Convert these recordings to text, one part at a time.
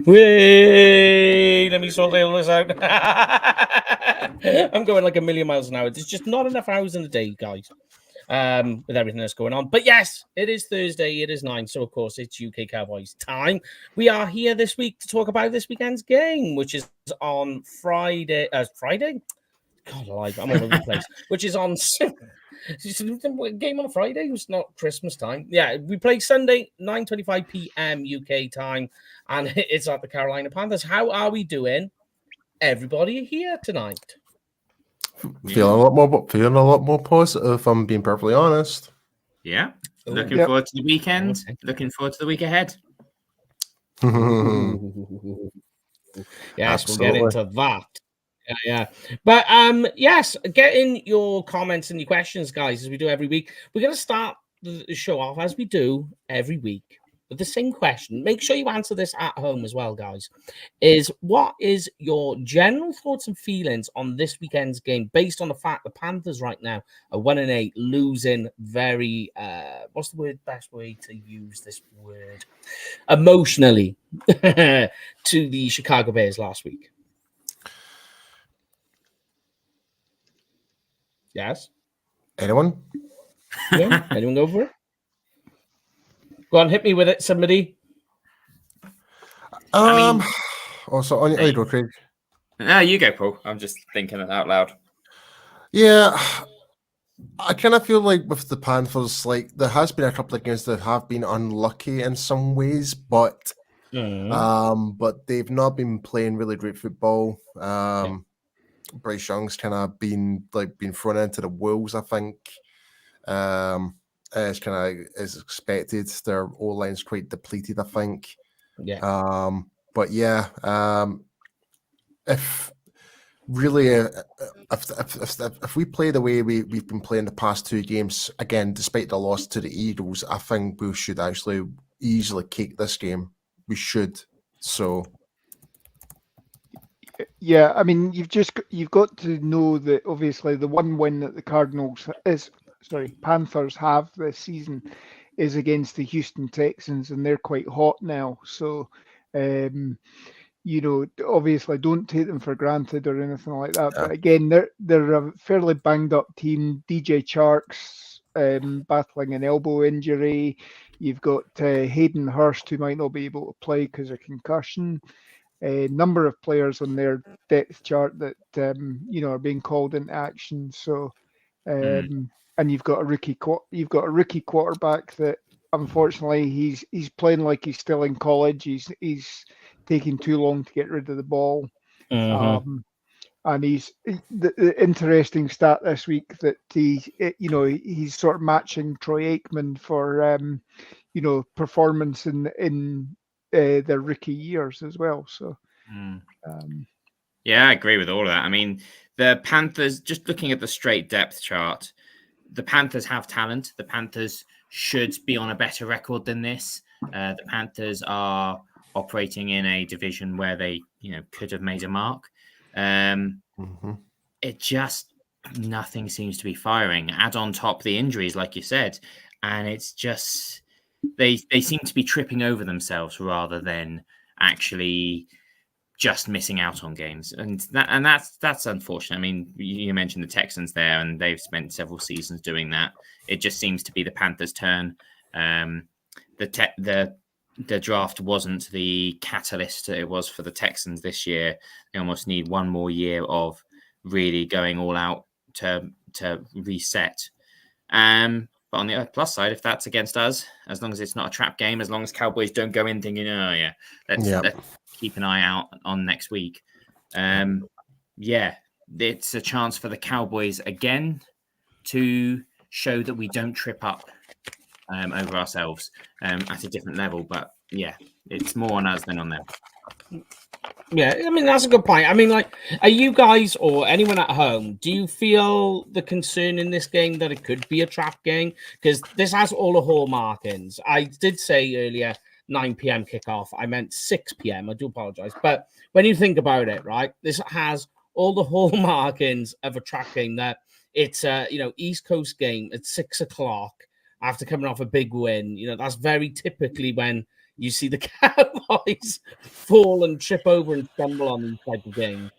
Wait, let me sort all this out. I'm going like a million miles an hour. There's just not enough hours in the day, guys, with everything that's going on. But yes, it is Thursday. It is 9. So, of course, it's UK Cowboys time. We are here this week to talk about this weekend's game, which is on Friday. Friday? God alive, I'm all over the place. Which is on... game on a Friday. It's not Christmas time. Yeah, we play Sunday, 9:25 p.m. UK time, and it's at the Carolina Panthers. How are we doing? Everybody here tonight? Feeling a lot more positive, if I'm being perfectly honest. Yeah. Looking forward to the weekend. Looking forward to the week ahead. Yes, Absolutely. We'll get into that. Yeah. But yes, get in your comments and your questions, guys, as we do every week. We're going to start the show off, as we do every week, with the same question. Make sure you answer this at home as well, guys. What is your general thoughts and feelings on this weekend's game, based on the fact the Panthers right now are 1-8, losing very, what's the best way to use this word? Emotionally to the Chicago Bears last week? Yes. Anyone? Yeah. Anyone go for it? Go on, hit me with it, somebody. Also, on your go, Craig. No, you go, Paul. I'm just thinking it out loud. Yeah, I kind of feel like with the Panthers, like there has been a couple of games that have been unlucky in some ways, but they've not been playing really great football. Bryce Young's kind of been thrown into the wolves, I think. It's kind of as expected. Their O-line's quite depleted, I think. Yeah. But yeah, if we play the way we've been playing the past two games, again, despite the loss to the Eagles, I think we should actually easily kick this game. We should. So. Yeah, I mean, you've got to know that obviously the one win that the Panthers have this season is against the Houston Texans, and they're quite hot now. So, obviously don't take them for granted or anything like that. Yeah. But again, they're a fairly banged up team. DJ Chark's battling an elbow injury. You've got Hayden Hurst, who might not be able to play because of concussion. A number of players on their depth chart that are being called into action. So, and you've got a rookie quarterback that unfortunately he's playing like he's still in college. He's taking too long to get rid of the ball. And he's the interesting stat this week that he's sort of matching Troy Aikman for performance in their rookie years as well. So, yeah, I agree with all of that. I mean, the Panthers, just looking at the straight depth chart, the Panthers have talent. The Panthers should be on a better record than this. The Panthers are operating in a division where they, could have made a mark. It just, nothing seems to be firing. Add on top the injuries, like you said, and it's just... They seem to be tripping over themselves rather than actually just missing out on games, and that's unfortunate. I mean, you mentioned the Texans there, and they've spent several seasons doing that. It just seems to be the Panthers' turn. The draft wasn't the catalyst it was for the Texans this year. They almost need one more year of really going all out to reset. But on the plus side, if that's against us, as long as it's not a trap game, as long as Cowboys don't go in thinking, let's keep an eye out on next week. It's a chance for the Cowboys again to show that we don't trip up over ourselves at a different level. But yeah, it's more on us than on them. Yeah, I mean, that's a good point. I mean, like, are you guys or anyone at home, do you feel the concern in this game that it could be a trap game? Because this has all the hallmarkings. I did say earlier 9 p.m. kickoff. I meant 6 p.m. I do apologize. But when you think about it, right, this has all the hallmarkings of a trap game, that it's a, East Coast game at 6 o'clock after coming off a big win. That's very typically when, you see the Cowboys fall and trip over and stumble on these type of games.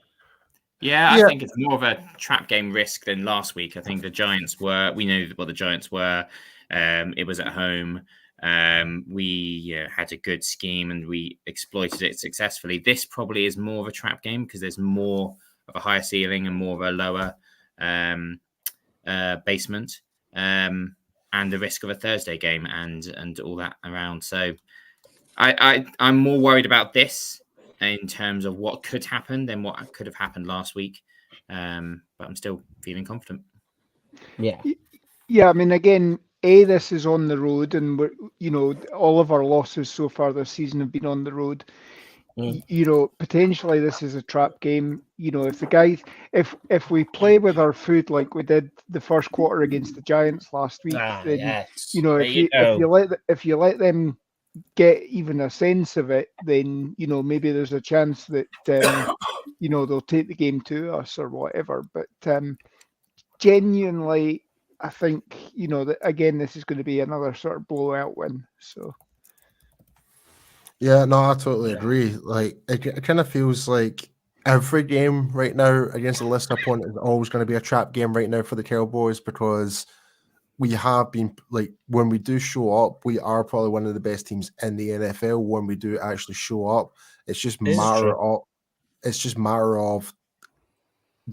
Yeah, I think it's more of a trap game risk than last week. I think the Giants were, we knew what the Giants were. It was at home. We had a good scheme and we exploited it successfully. This probably is more of a trap game because there's more of a higher ceiling and more of a lower basement, and the risk of a Thursday game and all that around. So I'm more worried about this in terms of what could happen than what could have happened last week. But I'm still feeling confident. Yeah. Yeah, I mean, again, this is on the road, and we're, all of our losses so far this season have been on the road. Potentially this is a trap game. If the guys, if we play with our food like we did the first quarter against the Giants last week, then yes. if you let them get even a sense of it, then maybe there's a chance that they'll take the game to us or whatever. But genuinely, I think that again this is going to be another sort of blowout win. So. Yeah, no, I totally agree. Like, it kind of feels like every game right now against a list opponent is always going to be a trap game right now for the Cowboys, because we have been, like, when we do show up, we are probably one of the best teams in the NFL when we do actually show up. It's just matter of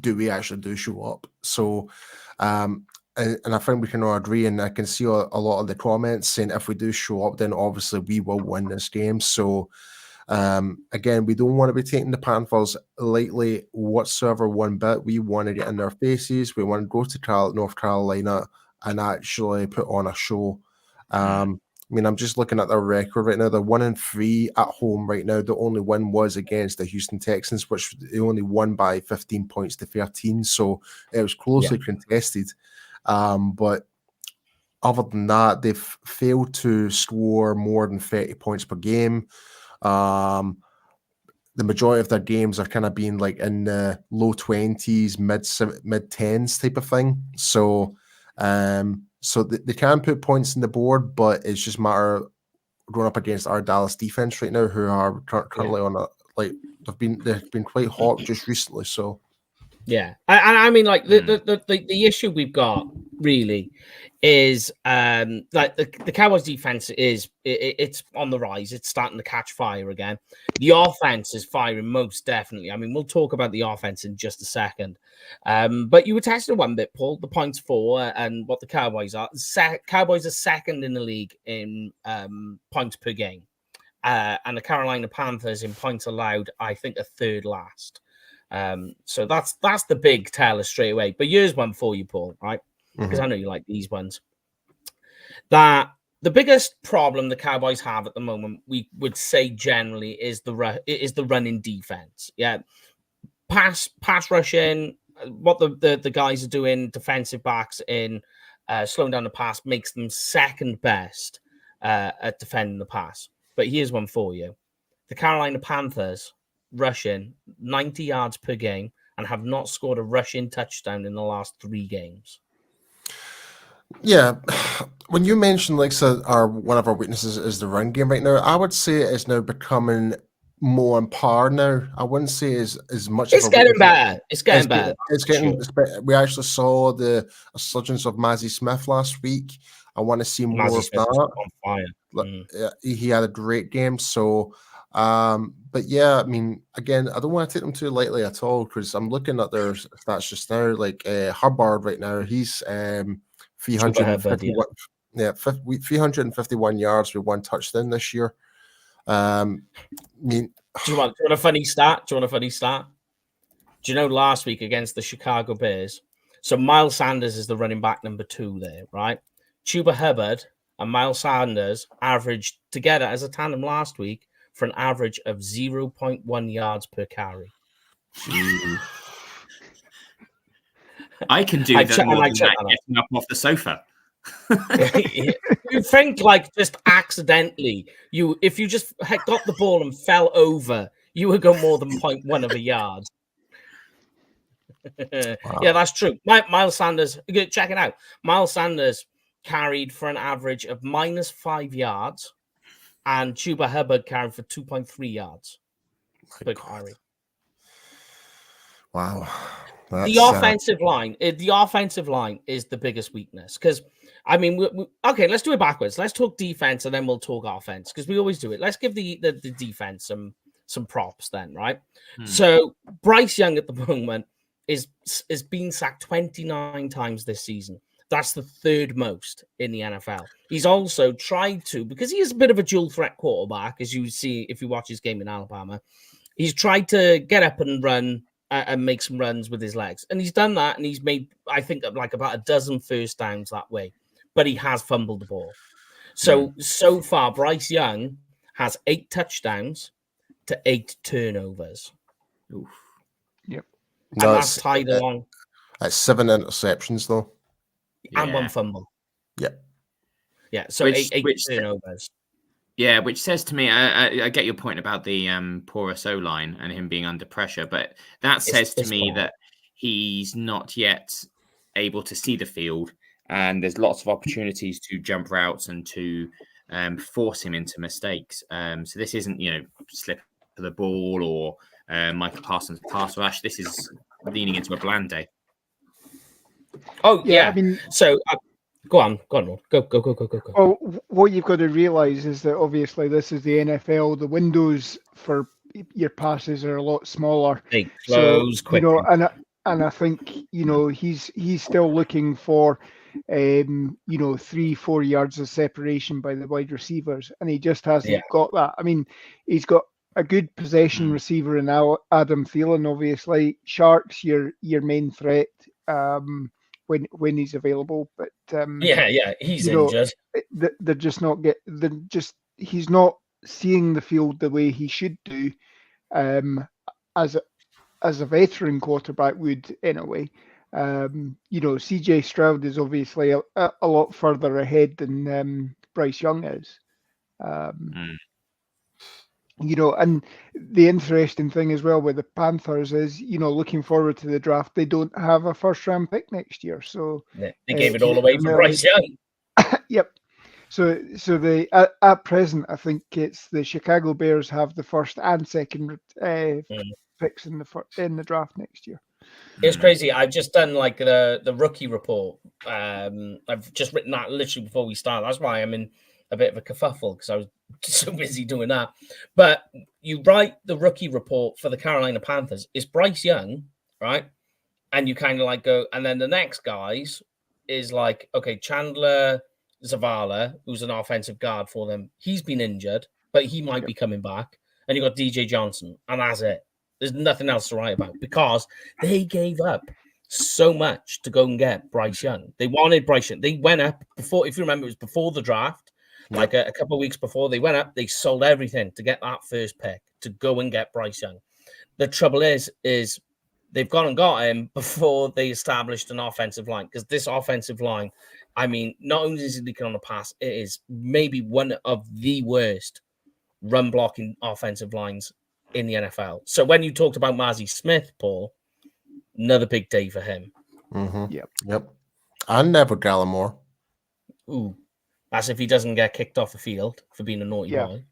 do we actually do show up? So, and I think we can all agree, and I can see a lot of the comments saying if we do show up, then obviously we will win this game. So, again, we don't want to be taking the Panthers lightly whatsoever one bit. We want to get in their faces. We want to go to North Carolina and actually put on a show. I mean, I'm just looking at their record right now. They're 1-3 at home right now. The only win was against the Houston Texans, which they only won by 15 points to 13. So it was closely contested. But other than that, they've failed to score more than 30 points per game. The majority of their games are kind of being like in the low 20s, mid 10s type of thing. So, so they can put points in the board, but it's just a matter of going up against our Dallas defense right now, who are currently on a, like, they've been quite hot just recently. So. Yeah, and I mean, like the issue we've got really is like the Cowboys defense is it's on the rise. It's starting to catch fire again. The offense is firing most definitely. I mean, we'll talk about the offense in just a second. But you were testing one bit, Paul. The points for and what the Cowboys are. Cowboys are second in the league in points per game, and the Carolina Panthers in points allowed, I think, are third last. So that's the big teller straight away. But here's one for you, Paul, right? Because I know you like these ones. That the biggest problem the Cowboys have at the moment, we would say generally, is the running defense. Yeah, pass rushing. What the guys are doing, defensive backs in slowing down the pass, makes them second best at defending the pass. But here's one for you: the Carolina Panthers rushing 90 yards per game and have not scored a rushing touchdown in the last 3 games. Yeah, when you mention like one of our weaknesses is the run game right now, I would say it's now becoming more on par now. I wouldn't say as much. It's getting better. It's getting better. It's getting. We actually saw the resurgence of Mazzie Smith last week. I want to see more of that. On fire. He had a great game. So, but yeah, I mean, again, I don't want to take them too lightly at all, because I'm looking at their stats just now. Like Hubbard right now, he's 351. Yeah, 351 yards with 1 touchdown this year. I mean, do you want a funny stat? Do you know last week against the Chicago Bears? So Miles Sanders is the running back number 2 there, right? Chuba Hubbard and Miles Sanders averaged together as a tandem last week for an average of 0.1 yards per carry. I can do that more than that getting up off the sofa. You think like just accidentally, if you just had got the ball and fell over, you would go more than 0.1 of a yard. Wow. Yeah, that's true. Miles Sanders, check it out. Miles Sanders carried for an average of -5 yards and Chuba Hubbard carried for 2.3 yards per God. carry. Wow. The offensive line is the biggest weakness because, I mean, okay, let's do it backwards. Let's talk defense and then we'll talk offense because we always do it. Let's give the defense some props then, right? So Bryce Young at the moment is being sacked 29 times this season. That's the third most in the NFL. He's also tried to, because he is a bit of a dual threat quarterback, as you see if you watch his game in Alabama, he's tried to get up and run and make some runs with his legs. And he's done that, and he's made, I think, like about a dozen first downs that way. But he has fumbled the ball. So far, Bryce Young has 8 touchdowns to 8 turnovers. Oof. Yep. And that's tied along. That's 7 interceptions, though. And 1 fumble. Yep. Yeah, so eight turnovers. Yeah, which says to me, I get your point about the porous O-line and him being under pressure, but that says to me that he's not yet able to see the field, and there's lots of opportunities to jump routes and to force him into mistakes. So this isn't, slip of the ball or Michael Parsons pass rush. This is leaning into a bland day. Oh, yeah. I mean, so... Go on. Go. Well, what you've got to realize is that obviously this is the NFL. The windows for your passes are a lot smaller. They close quickly. And I think he's still looking for 3-4 yards of separation by the wide receivers, and he just hasn't got that. I mean, he's got a good possession receiver in Adam Thielen, obviously. Sharks, your main threat. When he's available, but he's injured. They're just not he's not seeing the field the way he should do, as a veteran quarterback would anyway. CJ Stroud is obviously a lot further ahead than Bryce Young is. And the interesting thing as well with the Panthers is, looking forward to the draft, they don't have a first-round pick next year. So they gave it all away for Bryce Young. Yep. So they at present, I think it's the Chicago Bears have the first and second picks in the draft next year. It's crazy. I've just done like the rookie report. I've just written that literally before we start. That's why I'm in a bit of a kerfuffle because I was so busy doing that. But you write the rookie report for the Carolina Panthers. It's Bryce Young, right? And you kind of like go, and then the next guys is like, okay, Chandler Zavala, who's an offensive guard for them. He's been injured, but he might be coming back. And you got DJ Johnson, and that's it. There's nothing else to write about because they gave up so much to go and get Bryce Young. They wanted Bryce Young. They went up before, if you remember, it was before the draft. Like a couple of weeks before they went up, they sold everything to get that first pick to go and get Bryce Young. The trouble is they've gone and got him before they established an offensive line, because this offensive line, I mean, not only is it leaking on the pass, it is maybe one of the worst run blocking offensive lines in the NFL. So when you talked about Mazi Smith, Paul, another big day for him. Mm-hmm. Yep. And Neville Gallimore. Ooh. That's if he doesn't get kicked off the field for being a naughty boy.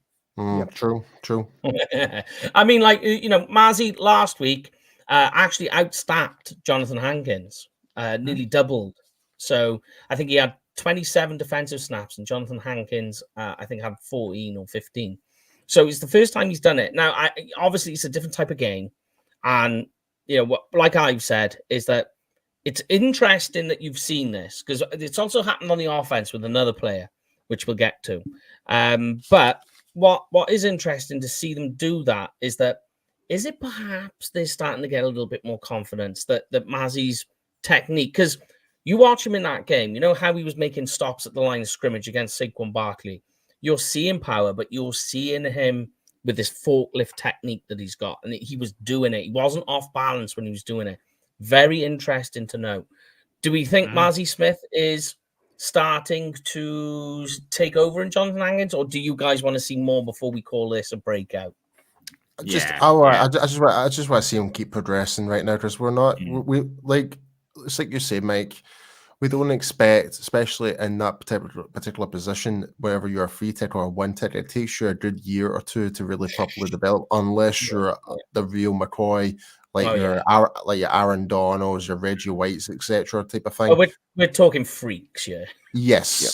True. I mean, like, Mazi last week actually outstacked Jonathan Hankins, nearly doubled. So I think he had 27 defensive snaps, and Jonathan Hankins, I think, had 14 or 15. So it's the first time he's done it. Now, obviously, it's a different type of game. And, like I've said, is that it's interesting that you've seen this, because it's also happened on the offense with another player, which we'll get to. But what is interesting to see them do that is it perhaps they're starting to get a little bit more confidence that Mazi's technique, because you watch him in that game, you know how he was making stops at the line of scrimmage against Saquon Barkley. You're seeing power, but you're seeing him with this forklift technique that he's got, and he was doing it. He wasn't off balance when he was doing it. Very interesting to know. Do we think Mazi Smith is starting to take over in Jonathan Hankins, or do you guys want to see more before we call this a breakout? I just want to see him keep progressing right now, because we're not. We like, it's like you say, Mike. We don't expect, especially in that particular position, whether you're a free tick or a one tick, it takes you a good year or two to really properly develop, unless you're the real McCoy, like your Aaron Donalds, your Reggie Whites, etc. type of thing. Oh, we're talking freaks, yeah. Yes. Yep.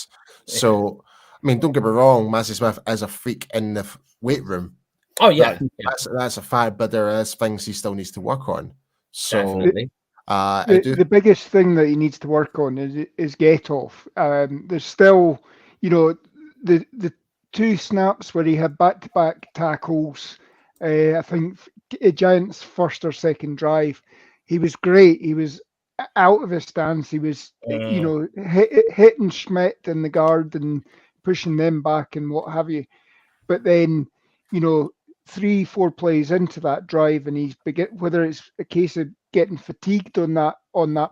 So, I mean, don't get me wrong, Massey Smith is a freak in the weight room. Oh yeah, that's a fact, but there is things he still needs to work on. So, definitely. The biggest thing that he needs to work on is get off. There's still, the 2 snaps where he had back-to-back tackles. I think Giants' first or second drive, he was great. He was out of his stance. He was, hitting Schmidt in the guard and pushing them back and what have you. But then, 3-4 plays into that drive, and he's whether it's a case of getting fatigued on that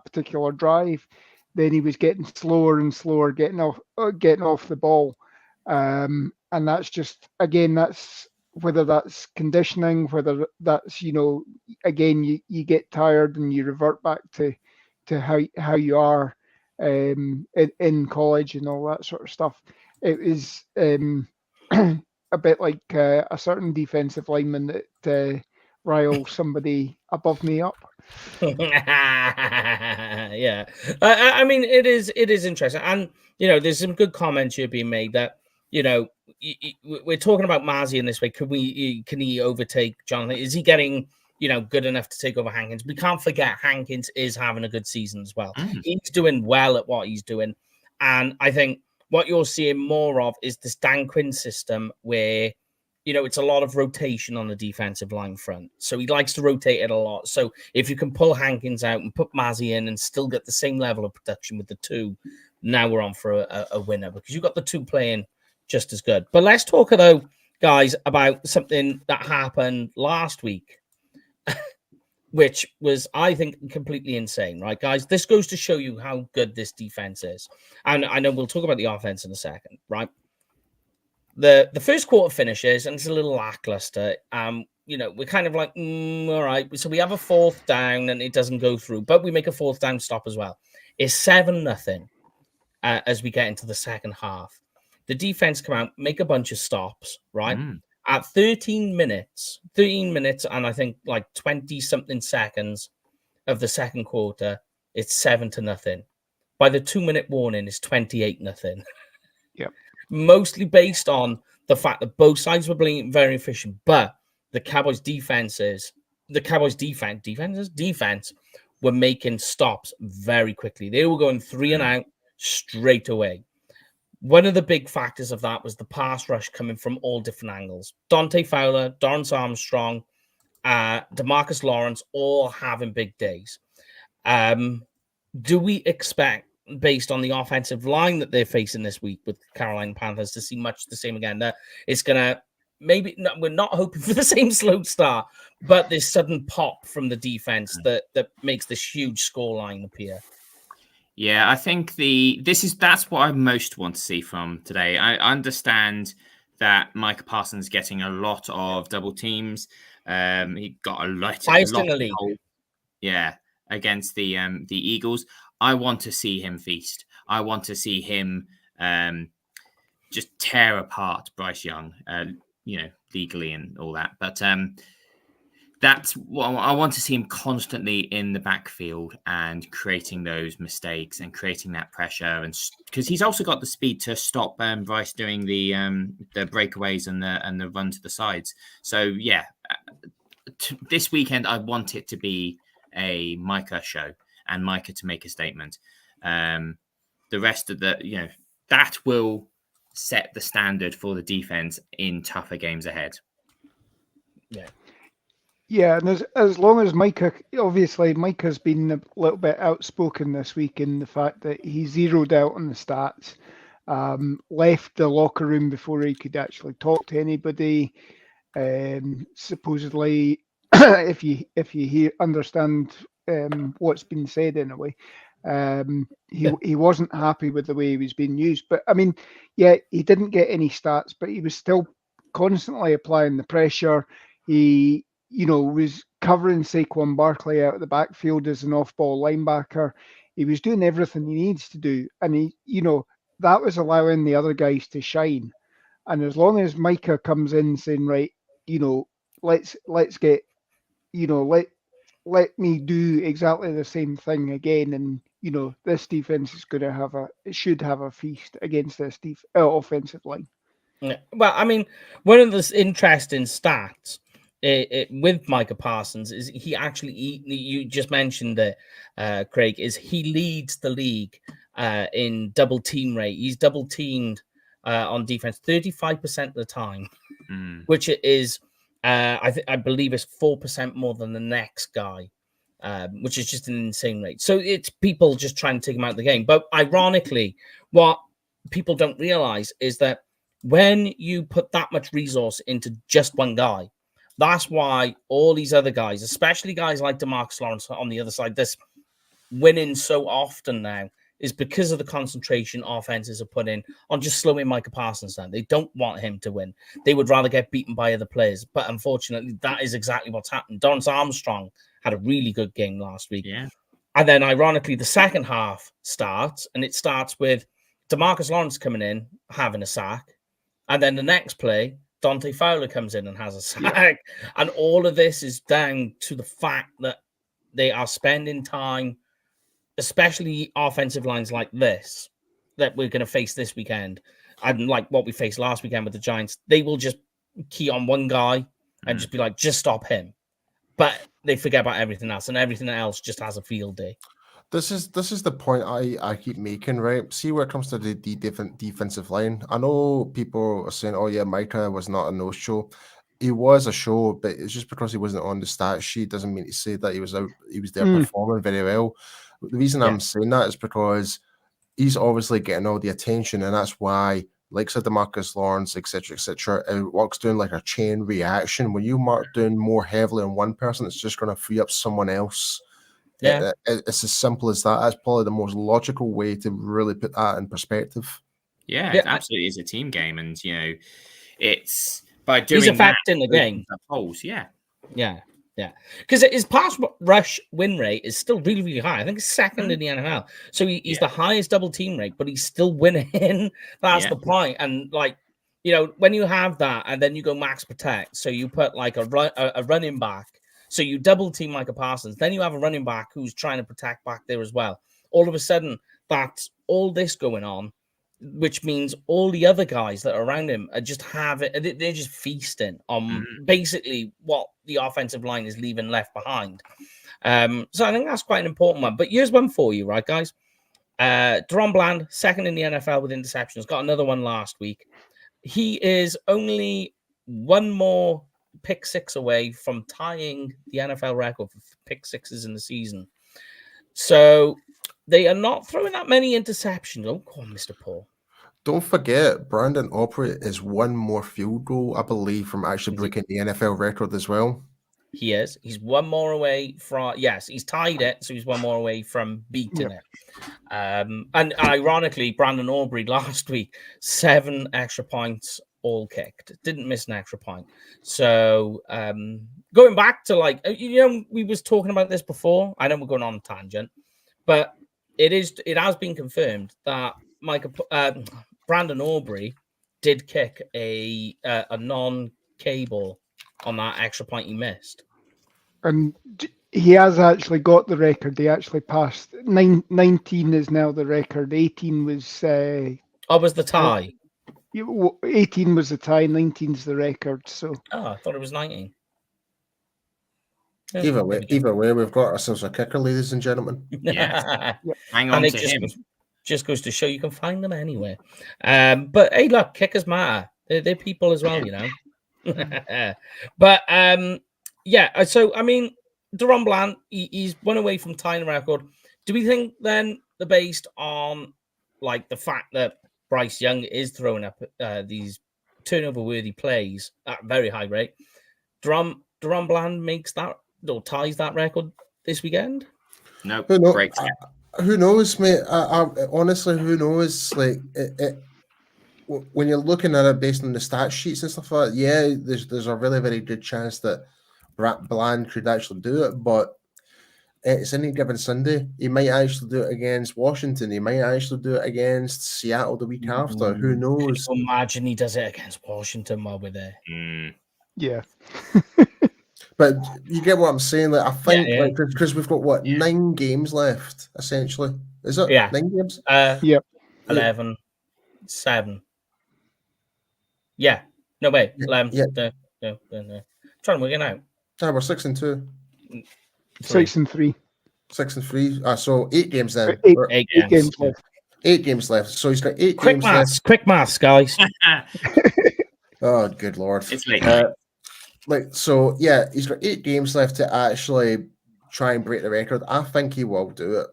particular drive, then he was getting slower and slower, getting off the ball, and that's just, again, that's whether that's conditioning, whether that's again you get tired and you revert back to how you are in college and all that sort of stuff. It was a bit like a certain defensive lineman that riles somebody above me up. Yeah, I mean, it is interesting, and there's some good comments here being made that we're talking about Mazzy in this way. Can he overtake Jonathan? Is he getting good enough to take over Hankins? We can't forget Hankins is having a good season as well. He's doing well at what he's doing, and I think what you're seeing more of is this Dan Quinn system where, it's a lot of rotation on the defensive line front. So he likes to rotate it a lot. So if you can pull Hankins out and put Mazzy in and still get the same level of production with the two, now we're on for a winner, because you've got the two playing just as good. But let's talk, though, guys, about something that happened last week, which was, I think, completely insane, right, guys? This goes to show you how good this defense is. And I know we'll talk about the offense in a second, right? The first quarter finishes, and it's a little lackluster. We're kind of like, all right. So we have a 4th down, and it doesn't go through, but we make a 4th down stop as well. It's 7-0 as we get into the second half. The defense come out, make a bunch of stops, right? At 13 minutes, and I think like 20-something seconds of the second quarter, it's 7-0. By the 2-minute warning, it's 28-0. Yep. Mostly based on the fact that both sides were being very efficient, but the Cowboys defense were making stops very quickly. They were going 3 and out straight away. One of the big factors of that was the pass rush coming from all different angles. Dante Fowler, Dorrance Armstrong, DeMarcus Lawrence, all having big days. Do we expect, based on the offensive line that they're facing this week with Carolina Panthers, to see much the same again? That it's going to we're not hoping for the same slow start, but this sudden pop from the defense that makes this huge scoreline appear. Yeah, I think that's what I most want to see from today. I understand that Micah Parsons is getting a lot of double teams. He got a lot in the league. Against the Eagles. I want to see him feast. I want to see him just tear apart Bryce Young, legally and all that. But that's what I want to see, him constantly in the backfield and creating those mistakes and creating that pressure. And because he's also got the speed to stop Bryce doing the breakaways and the run to the sides. So yeah, this weekend I want it to be a Micah show and Micah to make a statement. The rest of that will set the standard for the defense in tougher games ahead. Yeah, and as long as Micah's been a little bit outspoken this week in the fact that he zeroed out on the stats, left the locker room before he could actually talk to anybody. Supposedly, if you understand what's been said in a way, he wasn't happy with the way he was being used. But I mean, yeah, he didn't get any stats, but he was still constantly applying the pressure. He was covering Saquon Barkley out of the backfield as an off-ball linebacker. He was doing everything he needs to do, and he, that was allowing the other guys to shine. And as long as Micah comes in saying, right, let's get, let me do exactly the same thing again, and this defense is going to should have a feast against this offensive line. Yeah. Well, I mean, one of the interesting stats with Micah Parsons is he actually, you just mentioned it, Craig, is he leads the league in double team rate. He's double teamed on defense 35% of the time, which is, I believe, is 4% more than the next guy, which is just an insane rate. So it's people just trying to take him out of the game. But ironically, what people don't realize is that when you put that much resource into just one guy, that's why all these other guys, especially guys like DeMarcus Lawrence on the other side, this winning so often now is because of the concentration offenses are put in on just slowing Micah Parsons down. They don't want him to win. They would rather get beaten by other players. But unfortunately, that is exactly what's happened. Dorrance Armstrong had a really good game last week. Yeah. And then, ironically, the second half starts, and it starts with DeMarcus Lawrence coming in, having a sack. And then the next play, Dante Fowler comes in and has a sack. Yeah. And all of this is down to the fact that they are spending time, especially offensive lines like this, that we're going to face this weekend. And like what we faced last weekend with the Giants, they will just key on one guy and just be like, just stop him. But they forget about everything else, and everything else just has a field day. This is the point I keep making, right? See where it comes to the different defensive line. I know people are saying, oh yeah, Micah was not a no-show. He was a show, but it's just because he wasn't on the stat sheet doesn't mean to say that he was out. He was there performing very well. The reason I'm saying that is because he's obviously getting all the attention, and that's why, like said, DeMarcus Lawrence, etc., it works doing like a chain reaction. When you mark down more heavily on one person, it's just going to free up someone else. Yeah, it's as simple as that. That's probably the most logical way to really put that in perspective. Yeah, it absolutely is a team game, and it's by doing he's affecting the game. Holes, yeah. Because his pass rush win rate is still really, really high. I think it's second in the NFL. So he's the highest double team rate, but he's still winning. That's the point. And when you have that, and then you go max protect, so you put like a running back. So you double team Micah Parsons. Then you have a running back who's trying to protect back there as well. All of a sudden, that's all this going on, which means all the other guys that are around him are just they're just feasting on basically what the offensive line is leaving left behind. So I think that's quite an important one. But here's one for you, right, guys? DaRon Bland, second in the NFL with interceptions, got another one last week. He is only one more pick six away from tying the NFL record for pick sixes in the season. So they are not throwing that many interceptions. Oh, come on, Mr. Paul. Don't forget, Brandon Aubrey is one more field goal, I believe, from actually breaking the NFL record as well. He is. He's one more away from... Yes, he's tied it, so he's one more away from beating it. And ironically, Brandon Aubrey last week, 7 extra points all kicked. Didn't miss an extra point. So going back to we was talking about this before. I know we're going on a tangent, but it has been confirmed that Brandon Aubrey did kick a non-K ball on that extra point he missed. And he has actually got the record. He actually passed. 19 is now the record. 18 was... was the tie? 18 was the tie, 19 is the record. So I thought it was 19. Either way, we've got ourselves a kicker, ladies and gentlemen. Yeah, hang on to him. Just goes to show you can find them anywhere. But hey, look, kickers matter. They're people as well, But so I mean, DaRon Bland, he's one away from tying the record. Do we think then, based on the fact that Bryce Young is throwing up these turnover-worthy plays at a very high rate, DaRon Bland makes that or ties that record this weekend? No, breaks it. Who knows, mate? Honestly, who knows? When you're looking at it based on the stat sheets and stuff like that, there's a really, very good chance that Bland could actually do it. But it's any given Sunday. He might actually do it against Washington. He might actually do it against Seattle the week after. Who knows? Can you imagine he does it against Washington while we're there? Yeah. But you get what I'm saying. Like I think, Yeah. like, because we've got what 9 games left, essentially. Is it? Yeah. 9 games. Yep. 11, 7. Yeah. No wait. 11. Yeah. No. Trying to work it out. We're 6-2. 6-3. 6-3. So 8 games then. 8 games left. 8 games left. So he's got 8 Quick games maths. left. Quick maths, guys. Oh, good Lord. It's late. So yeah, he's got 8 games left to actually try and break the record. I think he will do it.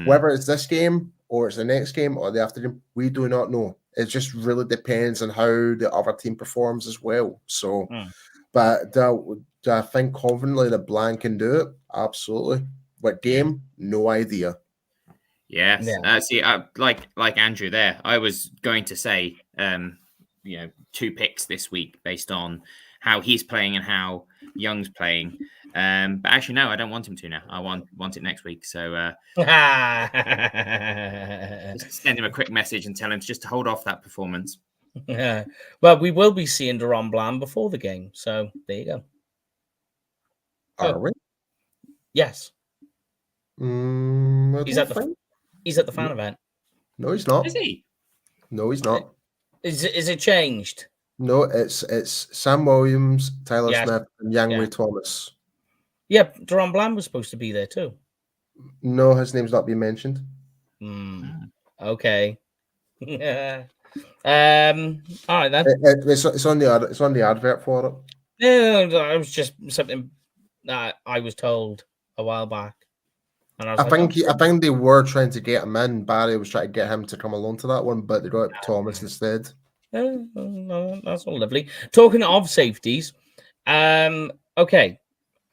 Whether it's this game or it's the next game or the after game, we do not know. It just really depends on how the other team performs as well. So, but do I think confidently that Blanc can do it? Absolutely. What game? No idea. Yes. See, like Andrew there, I was going to say, 2 picks this week based on how he's playing and how Young's playing. But actually, no, I don't want him to now. I want it next week. So just send him a quick message and tell him just to hold off that performance. Yeah. Well, we will be seeing Deron Bland before the game. So there you go. Are we? Yes. He's at the fan event. No, he's not. Is he? No, he's not. Is it changed? No, it's Sam Williams, Tyler Smith, and Yang Thomas. Yeah, Deron Bland was supposed to be there too. No, his name's not being mentioned. Okay. Yeah. All right then. It's on the advert for it. No, it was just something that I was told a while back. And I think they were trying to get him in. Barry was trying to get him to come along to that one, but they got Thomas instead. No, that's all lovely. Talking of safeties, okay,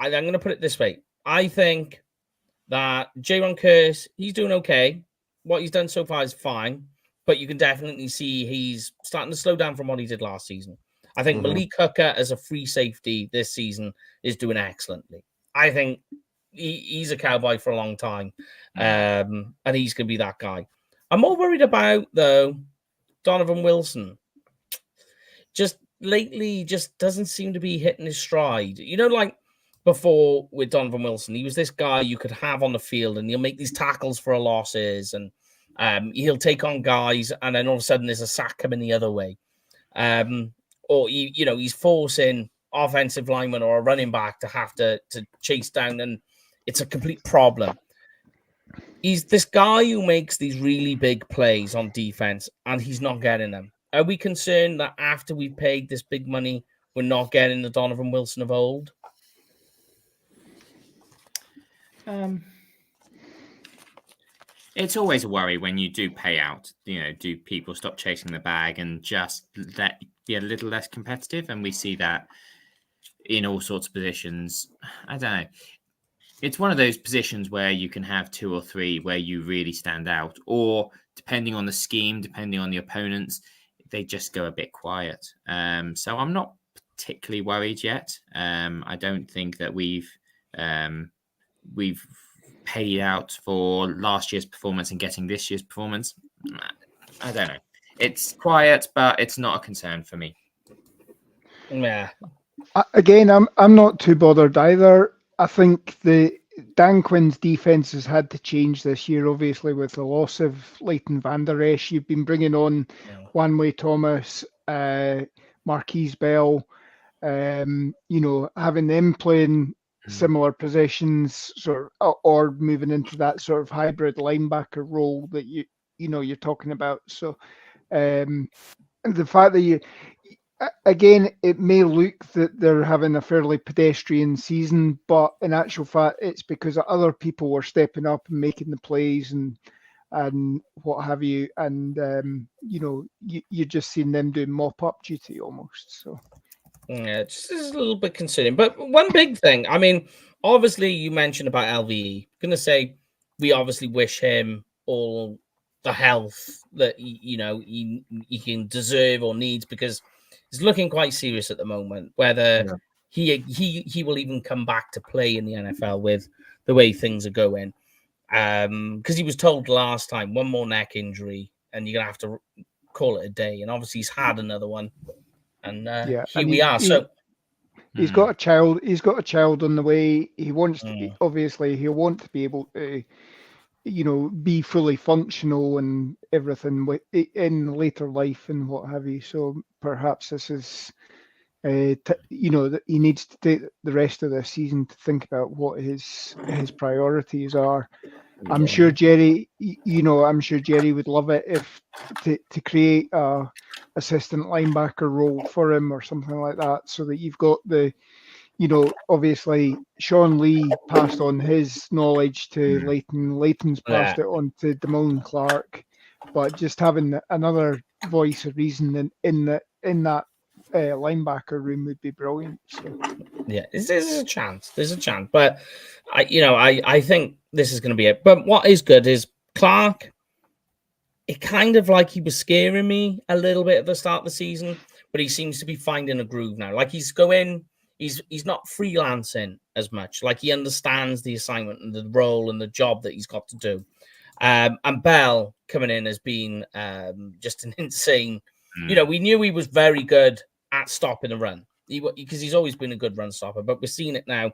I'm going to put it this way. I think that Jaron Curse, he's doing okay. What he's done so far is fine, but you can definitely see he's starting to slow down from what he did last season. I think Malik Hooker as a free safety this season is doing excellently. I think he's a Cowboy for a long time, and he's going to be that guy. I'm more worried about, though, Donovan Wilson. Just lately, just doesn't seem to be hitting his stride. You know, like before with Donovan Wilson, he was this guy you could have on the field, and he'll make these tackles for losses, and he'll take on guys, and then all of a sudden there's a sack coming the other way. Or he's forcing offensive lineman or a running back to have to chase down, and it's a complete problem. He's this guy who makes these really big plays on defense, and he's not getting them. Are we concerned that after we paid this big money, we're not getting the Donovan Wilson of old? It's always a worry when you do pay out. Do people stop chasing the bag and just let be a little less competitive? And we see that in all sorts of positions. I don't know. It's one of those positions where you can have 2 or 3 where you really stand out, or depending on the scheme, depending on the opponents, they just go a bit quiet. So I'm not particularly worried yet. I don't think that we've paid out for last year's performance and getting this year's performance. I don't know. It's quiet, but it's not a concern for me. Yeah. Again, I'm not too bothered either. I think Dan Quinn's defense has had to change this year, obviously, with the loss of Leighton Vander Esch. You've been bringing on Juanway Thomas, Marquise Bell, having them playing similar positions, or moving into that sort of hybrid linebacker role that you're talking about. So the fact that again, it may look that they're having a fairly pedestrian season, but in actual fact, it's because other people were stepping up and making the plays and what have you, and you're just seeing them doing mop-up duty almost. So yeah, it's just a little bit concerning. But one big thing, I mean, obviously you mentioned about LVE. I'm gonna say we obviously wish him all the health that he can deserve or needs, because it's looking quite serious at the moment, whether he will even come back to play in the NFL with the way things are going. Because he was told last time, one more neck injury, and you're gonna have to call it a day. And obviously, he's had another one, and here and we are. So he's got a child. He's got a child on the way. He wants to, obviously he'll want to be able to, be fully functional and everything in later life and what have you. So perhaps this is, that he needs to take the rest of the season to think about what his priorities are. I'm sure Jerry, I'm sure Jerry would love it if to create a assistant linebacker role for him or something like that, so that you've got obviously Sean Lee passed on his knowledge to Leighton. Leighton's passed it on to Damone Clark, but just having another voice of reason in that linebacker room would be brilliant. So. Yeah, there's a chance. There's a chance, but I think this is going to be it. But what is good is Clark. It kind of like he was scaring me a little bit at the start of the season, but he seems to be finding a groove now. Like he's not freelancing as much. Like he understands the assignment and the role and the job that he's got to do. And Bell coming in has been just an insane. We knew he was very good at stopping the run. Because he's always been a good run stopper, but we're seeing it now,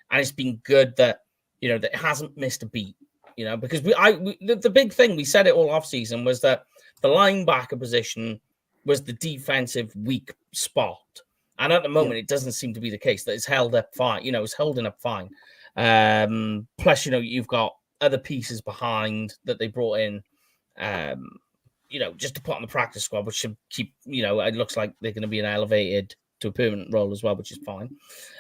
and it's been good that that it hasn't missed a beat. Because the big thing, we said it all off season, was that the linebacker position was the defensive weak spot, and at the moment it doesn't seem to be the case. That it's held up fine. It's holding up fine. Plus, you've got other pieces behind that they brought in. Just to put on the practice squad, which should keep. It looks like they're going to be an elevated to a permanent role as well, which is fine.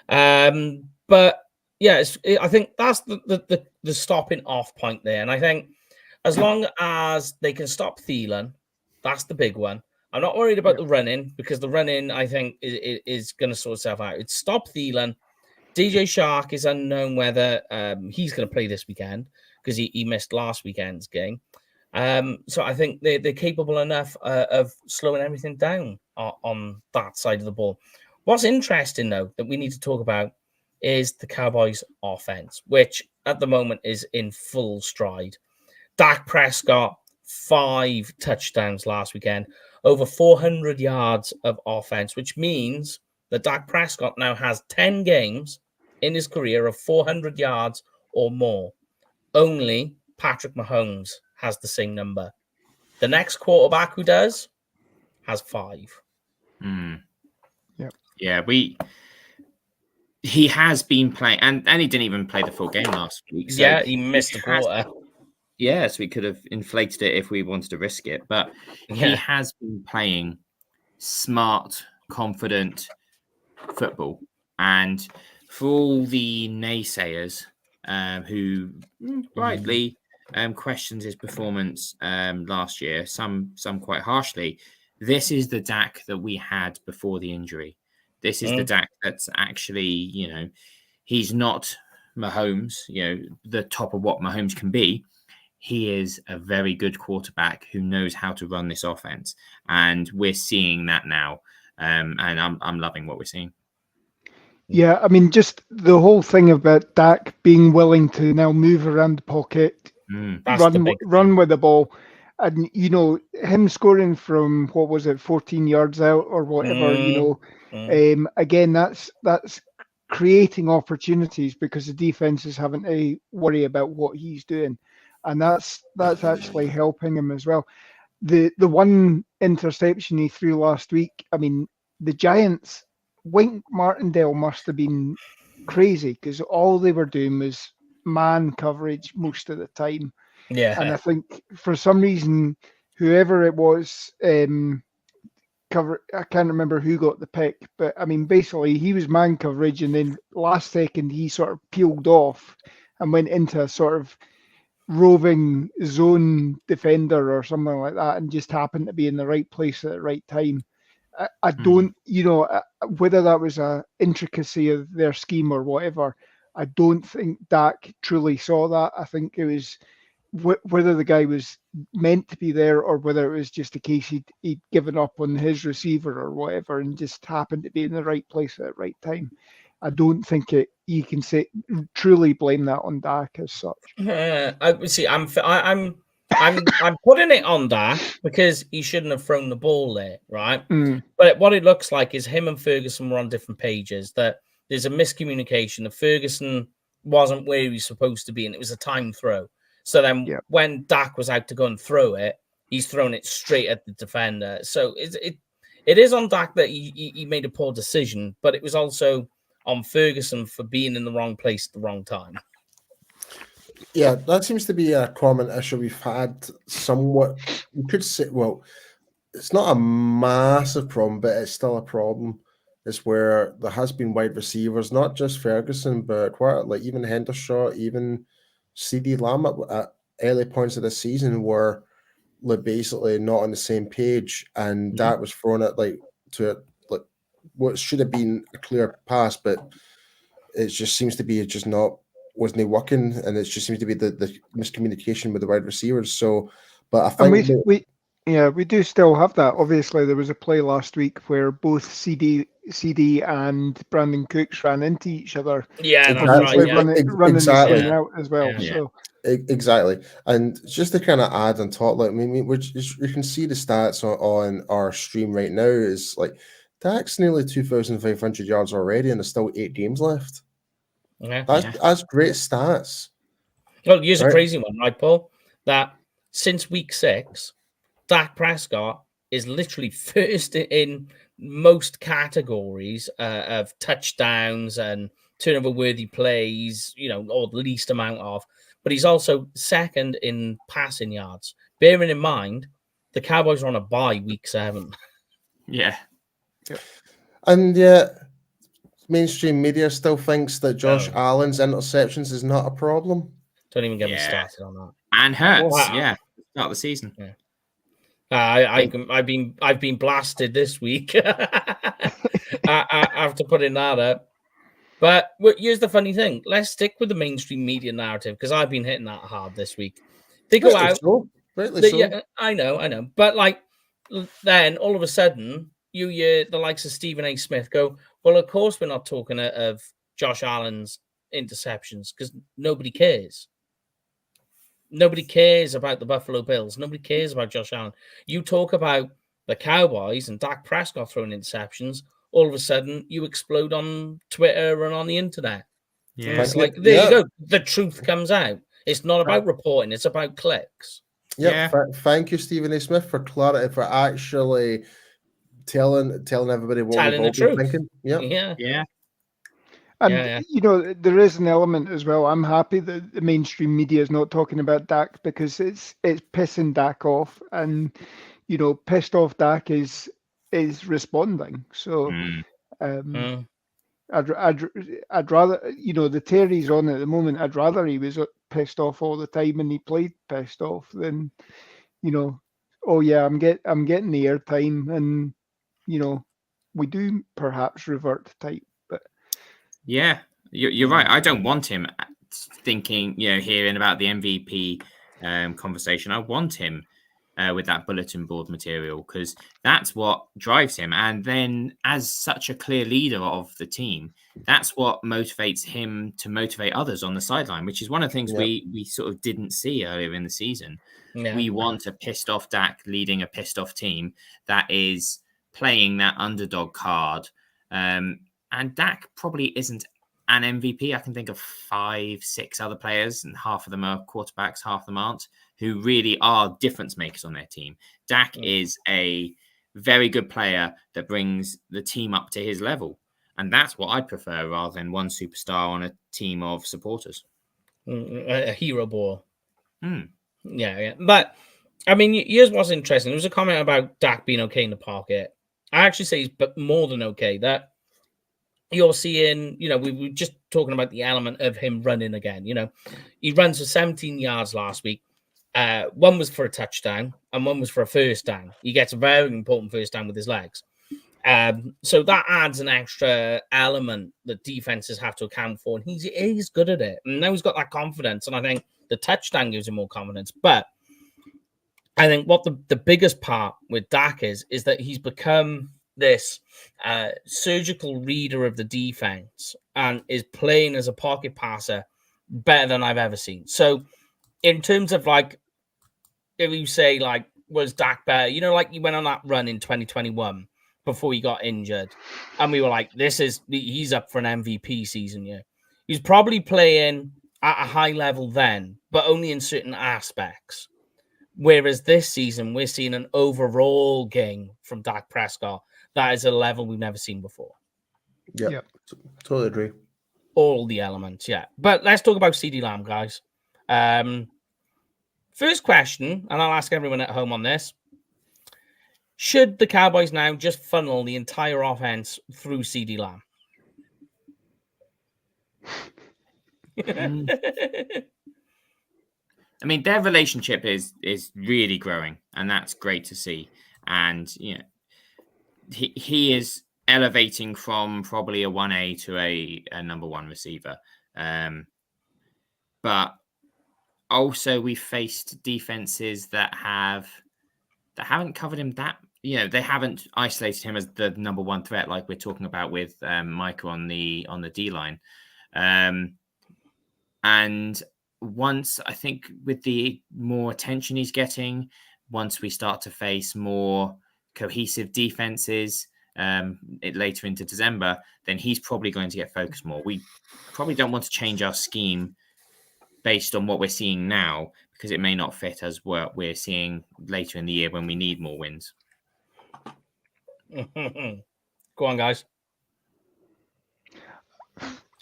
But yeah, I think that's the stopping off point there. And I think as long as they can stop Thielen, that's the big one. I'm not worried about the running, because the running, I think, is going to sort itself out. It's stop Thielen. DJ Shark is unknown whether he's going to play this weekend, because he missed last weekend's game. So I think they're capable enough of slowing everything down on that side of the ball. What's interesting, though, that we need to talk about is the Cowboys' offense, which at the moment is in full stride. Dak Prescott, 5 touchdowns last weekend, over 400 yards of offense, which means that Dak Prescott now has 10 games in his career of 400 yards or more. Only Patrick Mahomes has the same number. The next quarterback who does has 5. Yeah, he has been playing, and he didn't even play the full game last week. So he missed a quarter. So we could have inflated it if we wanted to risk it. But he has been playing smart, confident football. And for all the naysayers who rightly questioned his performance last year, some quite harshly, this is the Dak that we had before the injury. This is the Dak that's actually, he's not Mahomes, the top of what Mahomes can be. He is a very good quarterback who knows how to run this offense. And we're seeing that now. And I'm loving what we're seeing. Yeah, I mean, just the whole thing about Dak being willing to now move around the pocket, run with the ball. And, him scoring from, 14 yards out or whatever, again, that's creating opportunities because the defense is having to worry about what he's doing. And that's actually helping him as well. The one interception he threw last week, I mean, the Giants, Wink Martindale must have been crazy because all they were doing was man coverage most of the time. Yeah. And I think for some reason, whoever it was, I can't remember who got the pick, but I mean, basically he was man coverage, and then last second he sort of peeled off and went into a sort of roving zone defender or something like that, and just happened to be in the right place at the right time. I don't, whether that was a intricacy of their scheme or whatever, I don't think Dak truly saw that. I think it was whether the guy was meant to be there or whether it was just a case he'd given up on his receiver or whatever and just happened to be in the right place at the right time. I don't think you can truly blame that on Dak as such. I'm putting it on Dak because he shouldn't have thrown the ball there, right? But what it looks like is him and Ferguson were on different pages. That there's a miscommunication. That Ferguson wasn't where he was supposed to be, and it was a time throw. So then, when Dak was out to go and throw it, he's thrown it straight at the defender. So it is on Dak that he made a poor decision, but it was also on Ferguson for being in the wrong place at the wrong time. Yeah, that seems to be a common issue we've had somewhat. You could say, well, it's not a massive problem, but it's still a problem. It's where there has been wide receivers, not just Ferguson, but quite like even Hendershot, even CD Lamb at early points of the season were like basically not on the same page, and that was thrown at to what should have been a clear pass, but it just seems to be wasn't working, and it just seems to be the miscommunication with the wide receivers. So, but I think we do still have that. Obviously, there was a play last week where both CD and Brandon Cooks ran into each other. Yeah, running exactly. the play out as well. Yeah. So exactly, and just to kind of add on top, like you can see the stats on our stream right now is like Dak's nearly 2,500 yards already, and there's still 8 games left. Yeah, that's great stats. Well, here's a crazy one, right, Paul? That since week 6, Dak Prescott is literally first in most categories of touchdowns and turnover-worthy plays, or the least amount of. But he's also second in passing yards. Bearing in mind, the Cowboys are on a bye week 7. Yeah. And mainstream media still thinks that Josh Allen's interceptions is not a problem. Don't even get me started on that. And Hurts, start of the season. Yeah. I've been blasted this week. I have to put in that up. But here's the funny thing. Let's stick with the mainstream media narrative because I've been hitting that hard this week. They go out. Yeah, I know. But then all of a sudden, you hear the likes of Stephen A. Smith go, well, of course we're not talking of Josh Allen's interceptions because nobody cares. Nobody cares about the Buffalo Bills. Nobody cares about Josh Allen. You talk about the Cowboys and Dak Prescott throwing interceptions, all of a sudden you explode on Twitter and on the internet. Yeah. It's like, there you go. The truth comes out. It's not about reporting. It's about clicks. Thank you, Stephen A. Smith, for clarity, for actually telling everybody what we've all been thinking. Yeah. And, there is an element as well. I'm happy that the mainstream media is not talking about Dak because it's pissing Dak off. And, pissed off Dak is responding. So I'd rather, the tear he's on at the moment, I'd rather he was pissed off all the time and he played pissed off than, oh yeah, I'm getting the airtime and, we do perhaps revert type. Yeah, you're right. I don't want him thinking, hearing about the MVP conversation. I want him with that bulletin board material because that's what drives him. And then as such a clear leader of the team, that's what motivates him to motivate others on the sideline, which is one of the things we sort of didn't see earlier in the season. Yeah. We want a pissed off Dak leading a pissed off team that is playing that underdog card. And Dak probably isn't an MVP. I can think of 5, 6 other players, and half of them are quarterbacks, half of them aren't, who really are difference makers on their team. Dak is a very good player that brings the team up to his level. And that's what I prefer rather than one superstar on a team of supporters. A hero ball. Yeah. But, I mean, here's what's interesting. There was a comment about Dak being okay in the pocket. I actually say he's more than okay. That you're seeing, we were just talking about the element of him running again. He runs for 17 yards last week. One was for a touchdown and one was for a first down. He gets a very important first down with his legs. So that adds an extra element that defenses have to account for. And he's good at it. And now he's got that confidence. And I think the touchdown gives him more confidence. But I think what the biggest part with Dak is that he's become this surgical reader of the defense and is playing as a pocket passer better than I've ever seen. So in terms of like, if you say like, was Dak better? You know, like he went on that run in 2021 before he got injured. And we were like, he's up for an MVP season. Yeah. He's probably playing at a high level then, but only in certain aspects. Whereas this season, we're seeing an overall game from Dak Prescott that is a level we've never seen before. Yeah, totally agree. All the elements, yeah. But let's talk about CeeDee Lamb, guys. First question, and I'll ask everyone at home on this. Should the Cowboys now just funnel the entire offense through CeeDee Lamb? I mean, their relationship is really growing, and that's great to see. And you know, he is elevating from probably a 1A to a number one receiver. But also, we faced defenses that haven't covered him that. You know, they haven't isolated him as the number one threat, like we're talking about with Micah on the D line. And once, I think, with the more attention he's getting, once we start to face more cohesive defenses later into December, then he's probably going to get focused more. We probably don't want to change our scheme based on what we're seeing now, because it may not fit as what we're seeing later in the year when we need more wins. Go on, guys.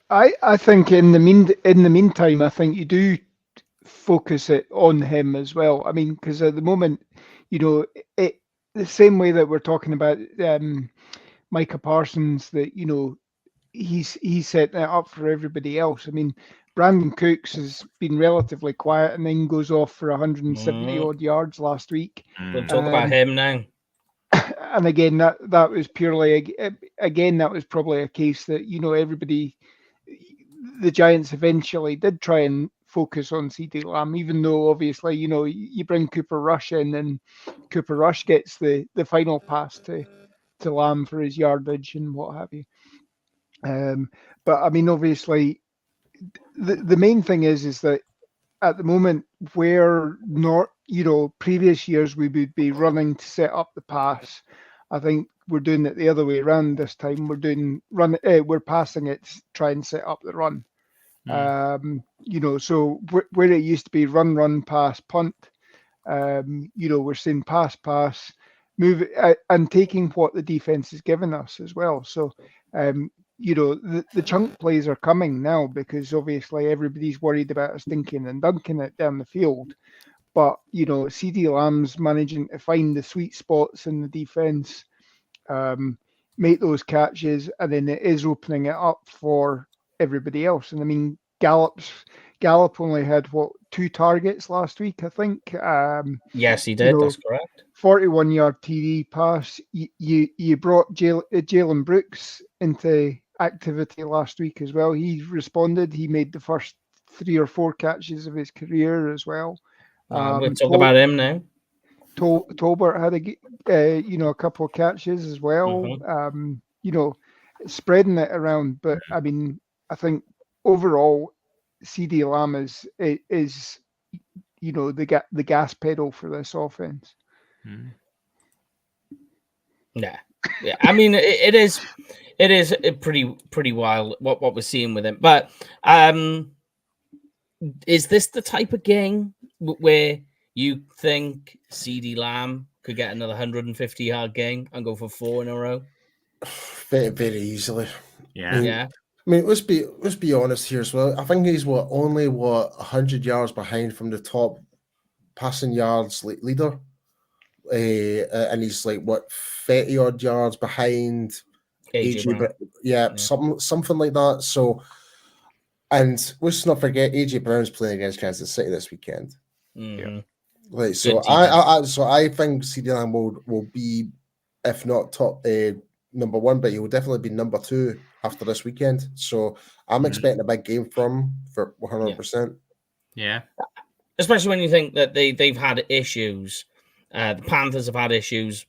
I think in the meantime, I think you do focus it on him as well. I mean, because at the moment, you know, the same way that we're talking about Micah Parsons, that, you know, he's setting it up for everybody else. I mean, Brandon Cooks has been relatively quiet and then goes off for 170 odd yards last week. We'll talk about him now. And again, that was purely, again, that was probably a case that, you know, the Giants eventually did try and focus on CeeDee Lamb, even though obviously, you know, you bring Cooper Rush in and Cooper Rush gets the final pass to Lamb for his yardage and what have you. But I mean, obviously, the main thing is that at the moment, where not, you know, previous years we would be running to set up the pass. I think we're doing it the other way around this time. We're passing it to try and set up the run. You know, so where it used to be run, pass, punt, you know, we're saying pass, move it, and taking what the defense has given us as well. So, you know, the chunk plays are coming now, because obviously everybody's worried about us dinking and dunking it down the field. But, you know, CeeDee Lamb's managing to find the sweet spots in the defense, make those catches, and then it is opening it up for everybody else. And I mean, Gallup only had 2 targets last week, I think. Yes, he did. You know, that's correct. 41-yard TD pass. You brought Jalen Brooks into activity last week as well. He responded. He made the first 3 or 4 catches of his career as well. We'll talk about him now. Tolbert had you know, a couple of catches as well. You know, spreading it around. But I mean, I think overall, CeeDee Lamb is you know, the gas pedal for this offense. Yeah. I mean, it is pretty wild what we're seeing with him. But is this the type of game where you think CeeDee Lamb could get another 150-yard game and go for 4 in a row? Very, very easily. Yeah. I mean, let's be honest here as well. I think he's only 100 yards behind from the top passing yards leader, and he's like 30 odd yards behind AJ Brown. Yeah, something like that. So, and let's not forget AJ Brown's playing against Kansas City this weekend. Yeah. Like, so I think CeeDee Lamb will be, if not top number 1, but he will definitely be number 2 after this weekend. So I'm expecting a big game from him for 100%. Yeah. Especially when you think that they've had issues. The Panthers have had issues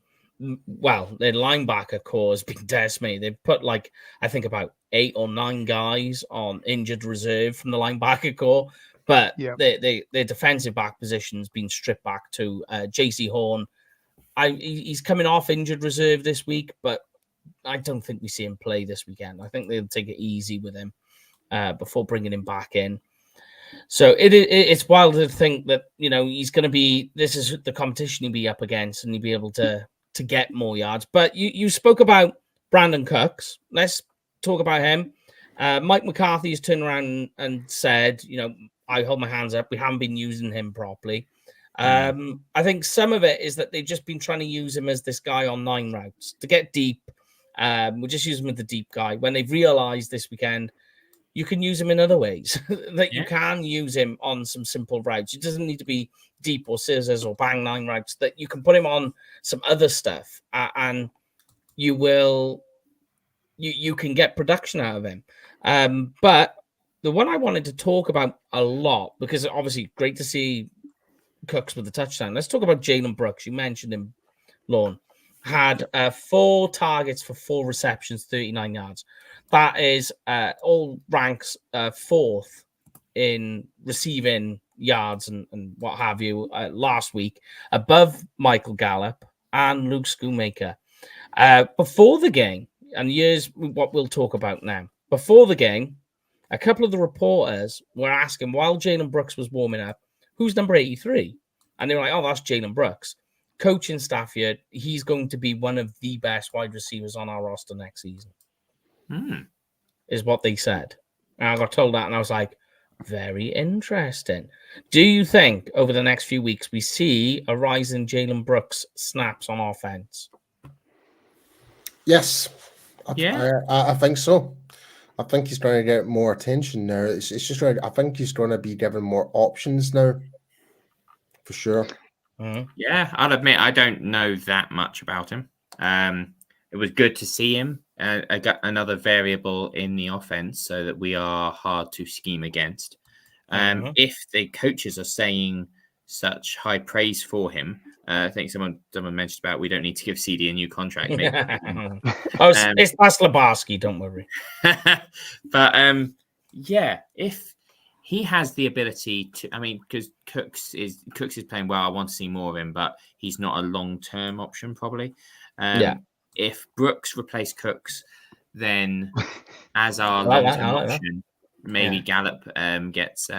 well, their linebacker core has been decimated. They've put like, I think about 8 or 9 guys on injured reserve from the linebacker core, but their defensive back position has been stripped back to JC Horn. He's coming off injured reserve this week, but I don't think we see him play this weekend. I think they'll take it easy with him before bringing him back in. So it's wild to think that, you know, he's going to be, this is the competition he'll be up against, and he'll be able to get more yards. But you spoke about Brandon Cooks. Let's talk about him. Mike McCarthy has turned around and said, you know, I hold my hands up. We haven't been using him properly. I think some of it is that they've just been trying to use him as this guy on 9 routes to get deep. We'll just use him as the deep guy. When they've realized this weekend, you can use him in other ways. That you can use him on some simple routes. It doesn't need to be deep or scissors or bang 9 routes. That you can put him on some other stuff, and you can get production out of him. But the one I wanted to talk about a lot, because obviously great to see Cooks with the touchdown. Let's talk about Jalen Brooks. You mentioned him, Lorne. Had 4 targets for 4 receptions, 39 yards. That is all ranks 4th in receiving yards and what have you last week, above Michael Gallup and Luke Schoonmaker. Before the game, and here's what we'll talk about now. Before the game, a couple of the reporters were asking, while Jalen Brooks was warming up, who's number 83? And they were like, oh, that's Jalen Brooks. Coaching staff here, he's going to be one of the best wide receivers on our roster next season, is what they said. And I got told that, and I was like, very interesting. Do you think over the next few weeks we see a rise in Jalen Brooks snaps on offense? Yes. I think so. I think he's going to get more attention now. It's just right. I think he's going to be given more options now, for sure. Yeah, I'll admit I don't know that much about him. It was good to see him. I got another variable in the offense so that we are hard to scheme against. If the coaches are saying such high praise for him, I think someone mentioned about we don't need to give CD a new contract. Maybe. It's Labarsky, don't worry. But yeah, if he has the ability to, I mean, because Cooks is playing well. I want to see more of him, but he's not a long-term option probably. If Brooks replaced Cooks, then as our long-term option, maybe Gallup gets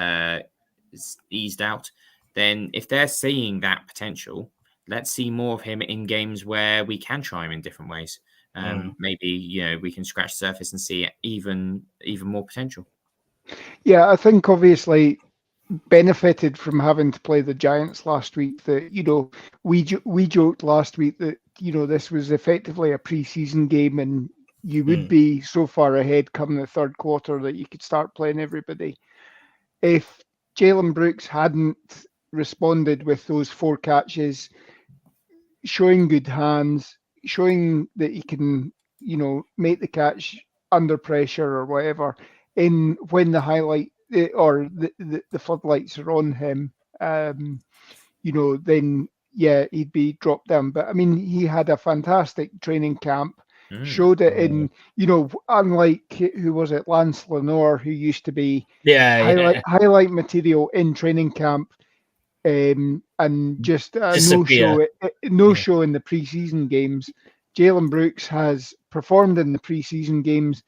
eased out. Then if they're seeing that potential, let's see more of him in games where we can try him in different ways. Maybe, we can scratch the surface and see even more potential. Yeah, I think obviously benefited from having to play the Giants last week. That we joked last week that this was effectively a preseason game, and you would be so far ahead come the third quarter that you could start playing everybody. If Jalen Brooks hadn't responded with those 4 catches, showing good hands, showing that he can make the catch under pressure or whatever, when the highlight or the floodlights are on him, then he'd be dropped down. But I mean, he had a fantastic training camp, showed it in, unlike who was it, Lance Lenore, who used to be highlight material in training camp, and just no show in the preseason games. Jalen Brooks has performed in the preseason games.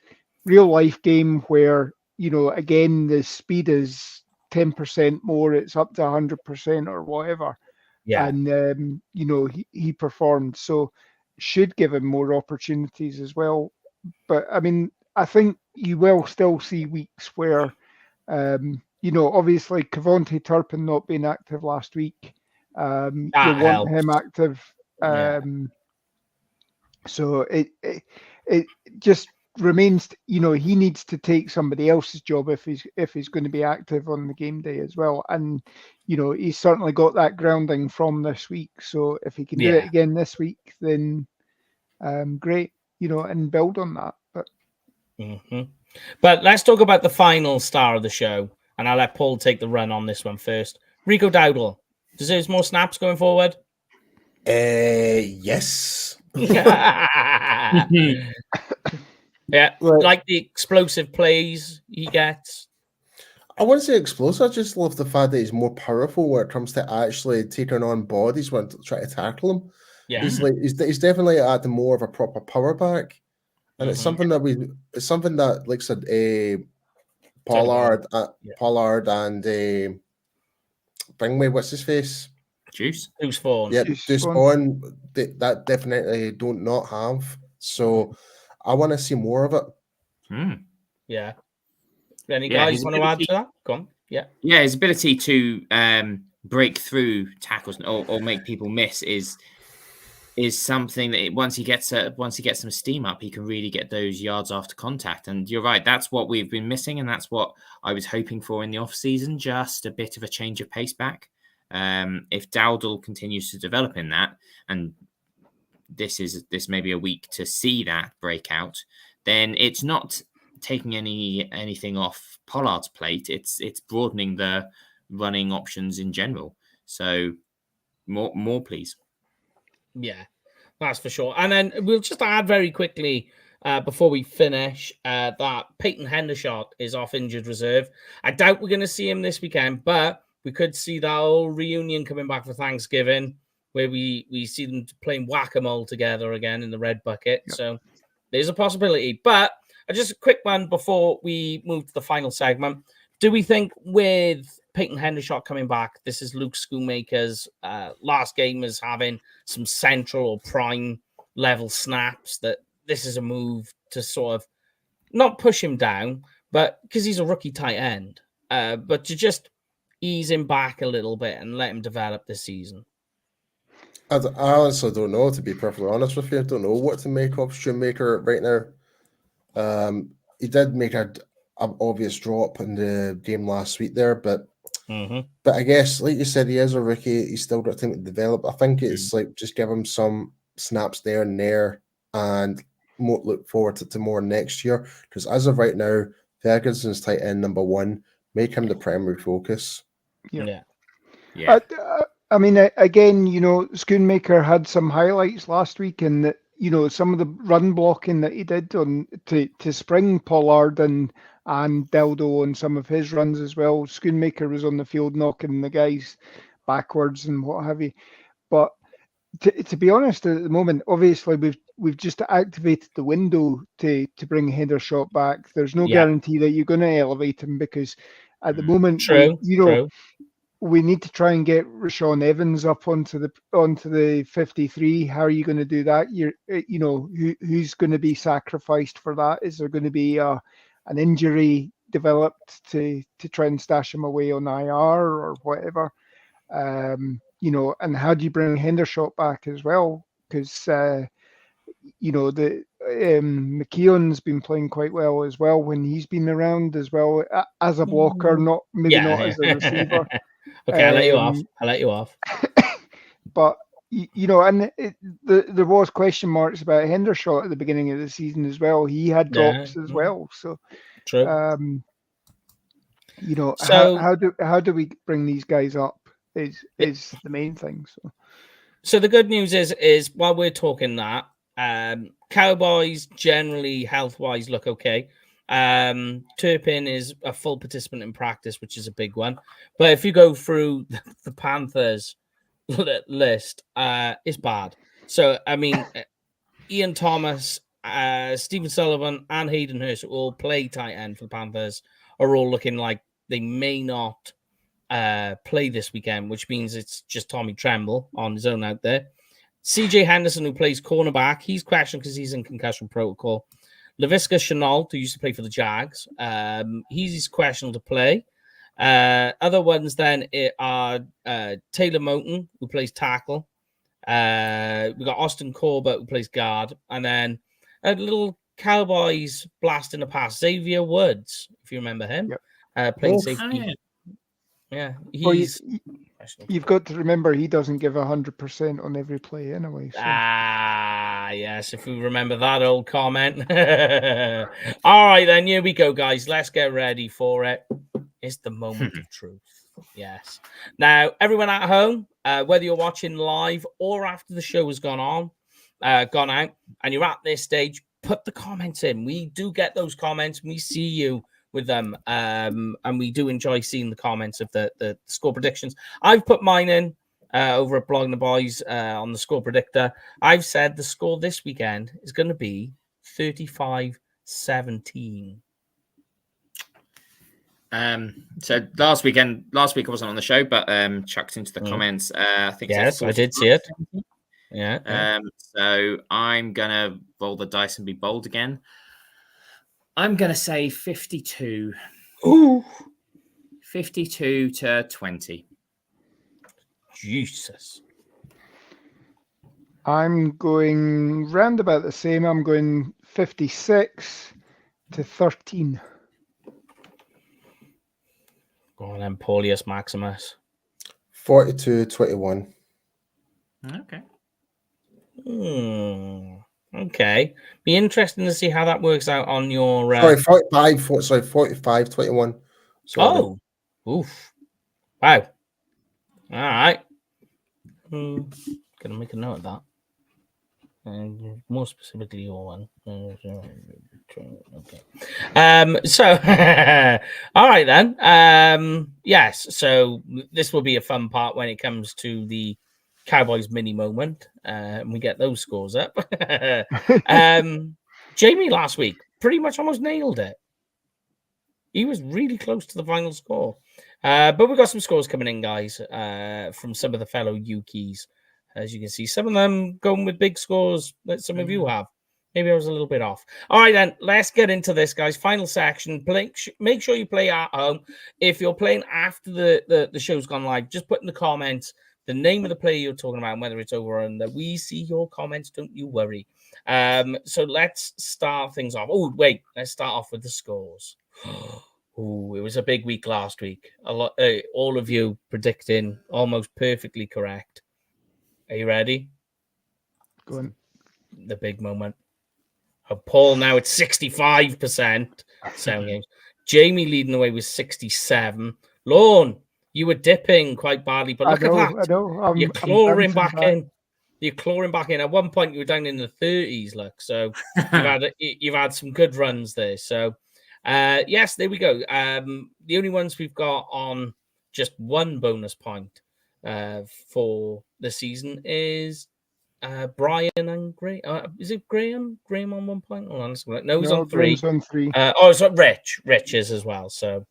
Real life game where again the speed is 10% more, it's up to 100% or whatever, and he performed, so should give him more opportunities as well. But I mean, I think you will still see weeks where obviously Kevontae Turpin not being active last week, you want him active, so it just remains, he needs to take somebody else's job if he's going to be active on the game day as well. And he's certainly got that grounding from this week. So if he can do it again this week, then great, and build on that. But let's talk about the final star of the show, and I'll let Paul take the run on this one first. Rico Dowdle deserves more snaps going forward. Yes, Yeah, Right. like the explosive plays he gets. I wouldn't say explosive. I just love the fact that he's more powerful when it comes to actually taking on bodies when trying to tackle them. Yeah, He's definitely at the more of a proper power back, and it's something that like I said, Pollard, Pollard and Bringway, what's his face? Juice. Who's Fawn? Yeah, Juice Deuce Vaughn. Vaughn, that definitely don't not have. So I want to see more of it. Yeah. Any Yeah, guys his want to add ability- to that? Go on. Yeah. Yeah, his ability to break through tackles or make people miss is something that once he gets some steam up, he can really get those yards after contact. And you're right, that's what we've been missing, and that's what I was hoping for in the off season. Just a bit of a change of pace back. If Dowdle continues to develop in that, and this may be a week to see that breakout, then it's not taking anything off Pollard's plate. It's broadening the running options in general. So more please. Yeah, that's for sure. And then we'll just add very quickly before we finish that Peyton Hendershot is off injured reserve. I doubt we're going to see him this weekend, but we could see that old reunion coming back for Thanksgiving where we see them playing whack-a-mole together again in the red bucket. Yep. So there's a possibility. But just a quick one before we move to the final segment. Do we think with Peyton Hendershot coming back, this is Luke Schoonmaker's last game as having some central or prime level snaps, that this is a move to sort of not push him down, but because he's a rookie tight end, but to just ease him back a little bit and let him develop this season? I honestly don't know, to be perfectly honest with you. I don't know what to make of Shoemaker right now. He did make an obvious drop in the game last week there, but I guess, like you said, he is a rookie. He's still got time to develop. I think it's like just give him some snaps there and there, and look forward to more next year. Because as of right now, Ferguson's tight end number one. Make him the primary focus. Yeah. I mean, again, Schoonmaker had some highlights last week, and some of the run blocking that he did on to spring Pollard and Deldo on some of his runs as well. Schoonmaker was on the field knocking the guys backwards and what have you. But to be honest, at the moment, obviously we've just activated the window to bring Hendershot back. There's no guarantee that you're going to elevate him, because at the moment, we need to try and get Rashawn Evans up onto the 53. How are you going to do that? Who's going to be sacrificed for that? Is there going to be an injury developed to try and stash him away on IR or whatever? And how do you bring Hendershot back as well? Because McKeon's been playing quite well as well when he's been around as well as a blocker, not as a receiver. Okay, I'll let you off. But there was question marks about Hendershot at the beginning of the season as well. He had drops as well. So true. How do we bring these guys up is the main thing. So the good news is while we're talking that, Cowboys generally health-wise look okay. Turpin is a full participant in practice, which is a big one. But if you go through the Panthers list, it's bad. So, I mean, Ian Thomas, Stephen Sullivan, and Hayden Hurst, who all play tight end for the Panthers, are all looking like they may not play this weekend, which means it's just Tommy Tremble on his own out there. CJ Henderson, who plays cornerback, he's questioned because he's in concussion protocol. Laviska Shenault, who used to play for the Jags, he's questionable to play. Other ones then are Taylor Moton, who plays tackle. We've got Austin Corbett, who plays guard. And then a little Cowboys blast in the past, Xavier Woods, if you remember him, playing safety. Yeah, you've got to remember he doesn't give 100% on every play anyway. So. Yes, if we remember that old comment. All right, then, here we go, guys. Let's get ready for it. It's the moment of truth. Yes. Now, everyone at home, whether you're watching live or after the show has gone on, gone out and you're at this stage, put the comments in. We do get those comments. We see you with them. And we do enjoy seeing the comments of the score predictions. I've put mine in over at Blogging the Boys on the score predictor. I've said the score this weekend is going to be 35-17. So last week I wasn't on the show, but chucked into the comments. I think yes, I did see it. Yeah. So I'm gonna roll the dice and be bold again. I'm gonna say 52. Ooh. 52-20. Jesus. I'm going round about the same. I'm going 56-13. Go on then, Paulius Maximus. 42-21. Okay. Okay. Be interesting to see how that works out on your. 45-21. Oh. Oof. Wow. All right. Gonna make a note of that. And more specifically, your one. Okay. So, all right then. Yes. So this will be a fun part when it comes to the Cowboys mini moment, and we get those scores up. Jamie last week pretty much almost nailed it. He was really close to the final score. But we've got some scores coming in, guys, from some of the fellow UKs. As you can see, some of them going with big scores that some of you have. Maybe I was a little bit off. All right, then. Let's get into this, guys. Final section. Make sure you play at home. If you're playing after the show's gone live, just put in the comments the name of the player you're talking about and whether it's over or under. We see your comments. Don't you worry. So let's start things off. Oh, wait. Let's start off with the scores. Oh, it was a big week last week. A lot. All of you predicting almost perfectly correct. Are you ready? Go on. The big moment. Paul now at 65%. 7 games. Jamie leading the way with 67. Lorne, you were dipping quite badly, but look at that. I know. You're clawing back in. You're clawing back in. At one point, you were down in the 30s, look. So you've had some good runs there. So yes, there we go. The only ones we've got on just one bonus point for the season is Brian and Gray. Is it Graham? Graham on 1 point? Oh, no, he's on 3. Graham's on 3. So Rich is as well. So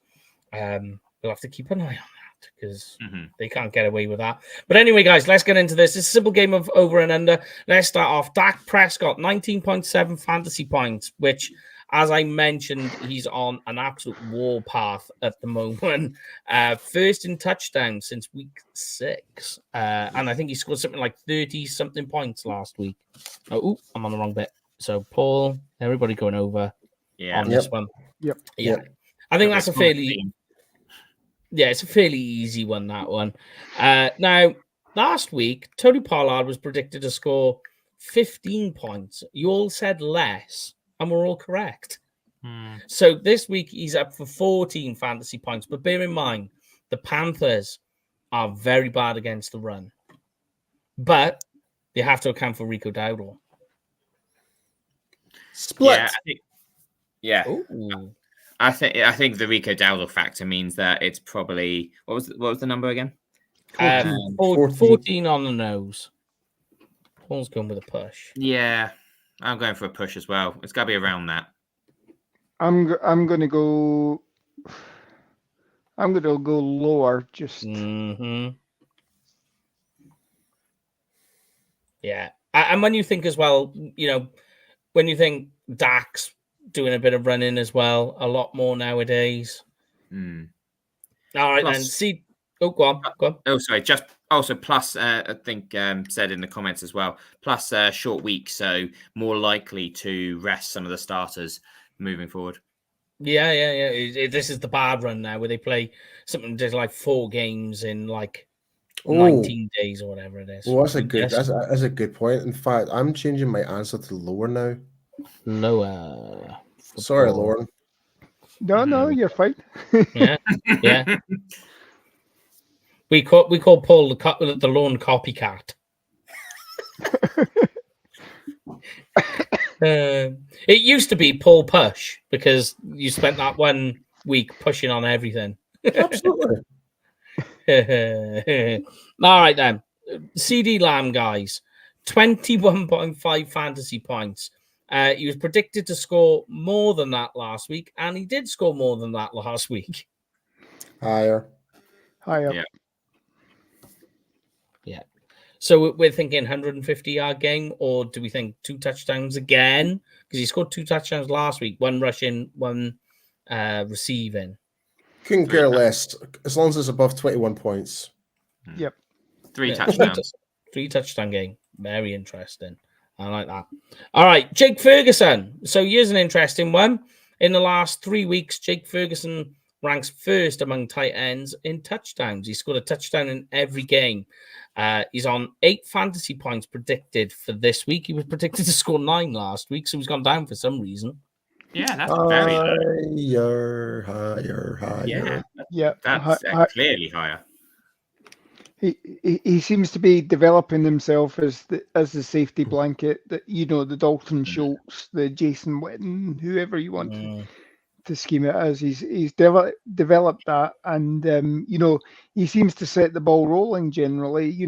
we'll have to keep an eye on that because they can't get away with that. But anyway, guys, let's get into this. It's a simple game of over and under. Let's start off. Dak Prescott, 19.7 fantasy points, which, as I mentioned, he's on an absolute war path at the moment. First in touchdowns since week 6. And I think he scored something like 30-something points last week. Oh, I'm on the wrong bit. So, Paul, everybody going over on this one. Yep. Yeah. I think that's a fairly... Yeah, it's a fairly easy one, that one. Now, last week, Tony Pollard was predicted to score 15 points. You all said less. And we're all correct. So this week he's up for 14 fantasy points. But bear in mind, the Panthers are very bad against the run. But they have to account for Rico Dowdle. Split. Yeah. I think the Rico Dowdle factor means that it's probably what was the number again? 14 on the nose. Paul's going with a push. Yeah. I'm going for a push as well. It's got to be around that. I'm going to go lower. Just. Yeah, and when you think as well, when you think Dak's doing a bit of running as well, a lot more nowadays. All right, then. See. Oh, go on. Oh, sorry. Just also plus, I think said in the comments as well. Plus short week, so more likely to rest some of the starters moving forward. Yeah. This is the bad run now, where they play something just like 4 games in like 19 days or whatever it is. Well, that's a good point. In fact, I'm changing my answer to lower now. Lower. Sorry, Lauren. No, you're fine. Yeah. We call Paul the lone copycat. It used to be Paul Push because you spent that 1 week pushing on everything. Absolutely. All right, then. CD Lamb, guys. 21.5 fantasy points. He was predicted to score more than that last week, and he did score more than that last week. Higher. Higher. Yeah. So we're thinking 150-yard game, or do we think 2 touchdowns again? Because he scored 2 touchdowns last week, 1 rushing, 1 receiving. Couldn't care less, as long as it's above 21 points. Yep. 3 touchdowns. 3 touchdown game. Very interesting. I like that. All right, Jake Ferguson. So here's an interesting one. In the last 3 weeks, Jake Ferguson ranks first among tight ends in touchdowns. He scored a touchdown in every game. He's on 8 fantasy points predicted for this week. He was predicted to score 9 last week, so he's gone down for some reason. Yeah, that's very higher. Yeah, That's clearly higher. He seems to be developing himself as the safety blanket. That the Dalton Schultz, the Jason Witten, whoever you want to scheme it as. He's developed that, and he seems to set the ball rolling generally.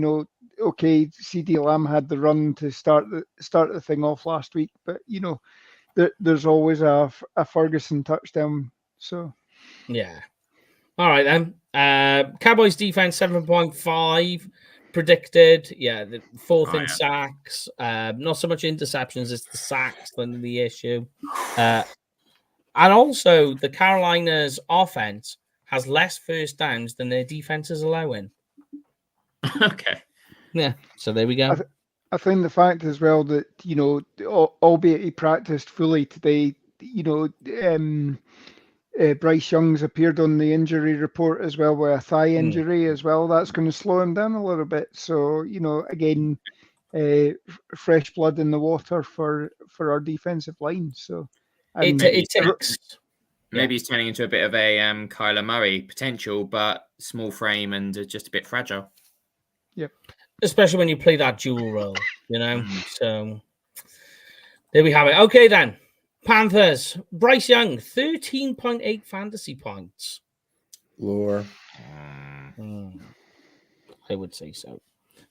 Okay, CD Lamb had the run to start the thing off last week, but there's always a Ferguson touchdown. So yeah. All right, then. Cowboys defense 7.5 predicted. Yeah, the 4th in sacks. Not so much interceptions, it's the sacks than the issue. And also, the Carolinas offense has less first downs than their defense is allowing. Okay. Yeah, so there we go. I think the fact as well that, albeit he practiced fully today, Bryce Young's appeared on the injury report as well with a thigh injury as well. That's going to slow him down a little bit. So, again, fresh blood in the water for our defensive line. So it takes. Maybe he's turning into a bit of a Kyler Murray potential, but small frame and just a bit fragile. Yep. Especially when you play that dual role, So there we have it. Okay, then. Panthers, Bryce Young, 13.8 fantasy points. Lower. I would say so.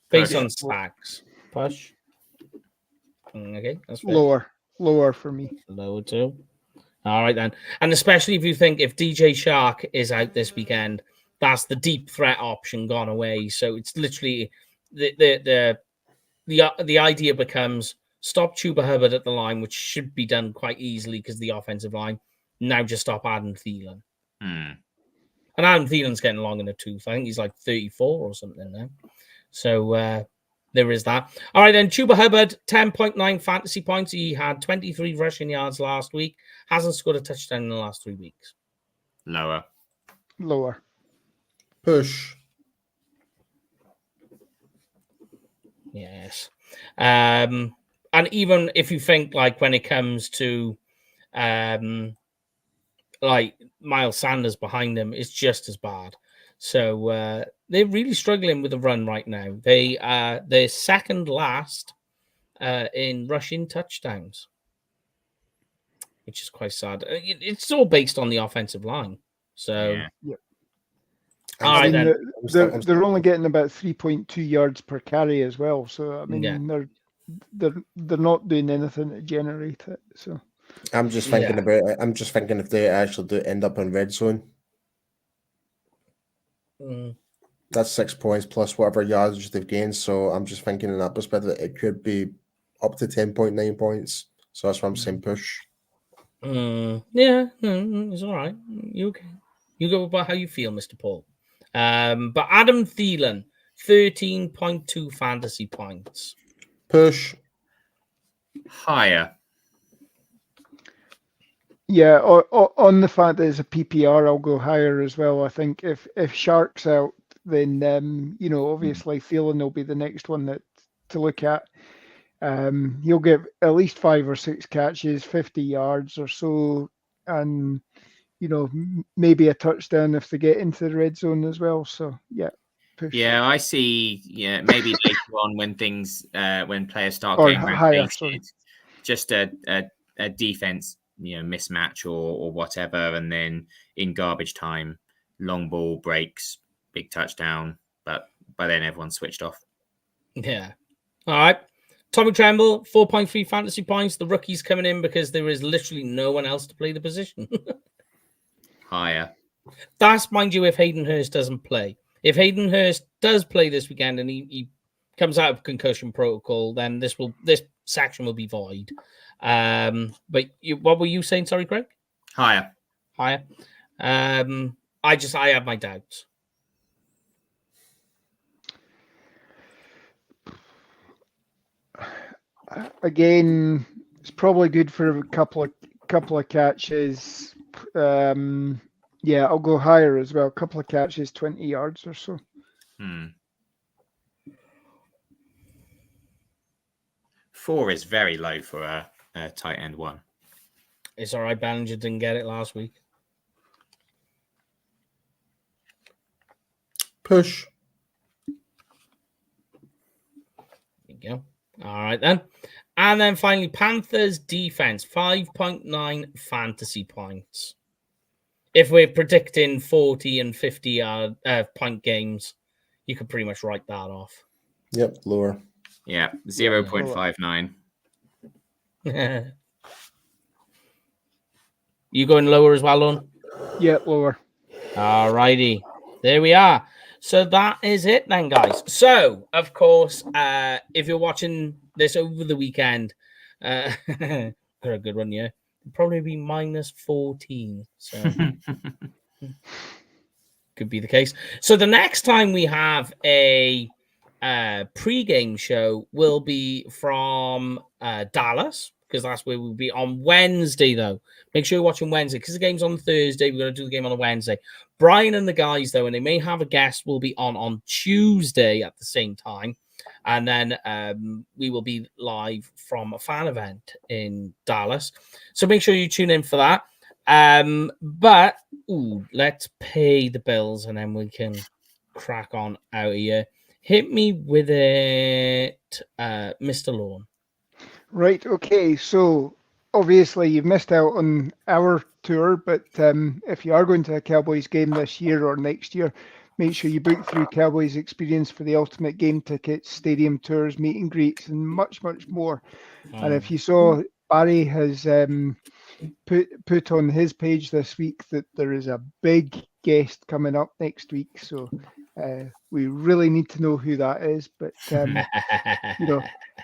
Based on stacks. Push. Okay, that's fair. Lower for me. Lower too. All right, then. And especially if you think if DJ Shark is out this weekend, that's the deep threat option gone away. So it's literally the idea becomes stop Chuba Hubbard at the line, which should be done quite easily because the offensive line. Now just stop Adam Thielen. And Adam Thielen's getting long in the tooth. I think he's like 34 or something now. So there is that. All right, then. Chuba Hubbard, 10.9 fantasy points. He had 23 rushing yards last week. Hasn't scored a touchdown in the last 3 weeks. Lower. Push. Yes. And even if you think like when it comes to like Miles Sanders behind them, it's just as bad. So they're really struggling with the run right now. They're second last in rushing touchdowns, which is quite sad. It's all based on the offensive line. So yeah. All right, then. They're only getting about 3.2 yards per carry as well. So I mean they're not doing anything to generate it. So I'm just thinking about it. I'm just thinking if they actually do end up in red zone. That's 6 points plus whatever yardage they've gained. So I'm just thinking in that perspective, it could be up to 10.9 points. So that's why I'm saying push. It's all right. You okay? You go about how you feel, Mr. Paul. But Adam Thielen, 13.2 fantasy points. Push. Higher. Yeah, on the fact that it's a PPR, I'll go higher as well. I think if Shark's out, then obviously Thielen will be the next one to look at. He'll get at least 5 or 6 catches, 50 yards or so, and maybe a touchdown if they get into the red zone as well. So push. Yeah, I see. Yeah, maybe later on when things when players start or getting higher. rotated, just a defense, mismatch or whatever, and then in garbage time, long ball breaks, big touchdown. But by then, everyone's switched off. Yeah. All right. Tommy Tremble, 4.3 fantasy points. The rookie's coming in because there is literally no one else to play the position. Higher. That's, mind you, if Hayden Hurst doesn't play. If Hayden Hurst does play this weekend and he comes out of concussion protocol, then this section will be void. But what were you saying? Sorry, Greg? Higher. I have my doubts. Again, it's probably good for a couple of catches. Yeah, I'll go higher as well. A couple of catches, 20 yards or so. 4 is very low for a tight end 1. It's all right. Ballinger didn't get it last week. Push. There you go. All right, then. And then finally, Panthers defense, 5.9 fantasy points. If we're predicting 40 and 50 point games, you could pretty much write that off. Yep, lower. Yeah, 0.59. You going lower as well, Lon? Yeah, lower. All righty. There we are. So that is it then, guys. So, of course, if you're watching this over the weekend, got a good one, yeah. Probably be minus 14. So could be the case. So the next time we have a pre-game show will be from Dallas, because that's where we'll be on Wednesday, though. Make sure you're watching Wednesday, because the game's on Thursday. We're going to do the game on a Wednesday. Brian and the guys, though, and they may have a guest, will be on Tuesday at the same time. And then we will be live from a fan event in Dallas. So make sure you tune in for that. But let's pay the bills, and then we can crack on out of here. Hit me with it, Mr. Lawn. Right, okay. So obviously you've missed out on our tour, but if you are going to a Cowboys game this year or next year, make sure you book through Cowboys Experience for the ultimate game tickets, stadium tours, meet and greets, and much, much more. And if you saw, Barry has put on his page this week that there is a big guest coming up next week. So we really need to know who that is. But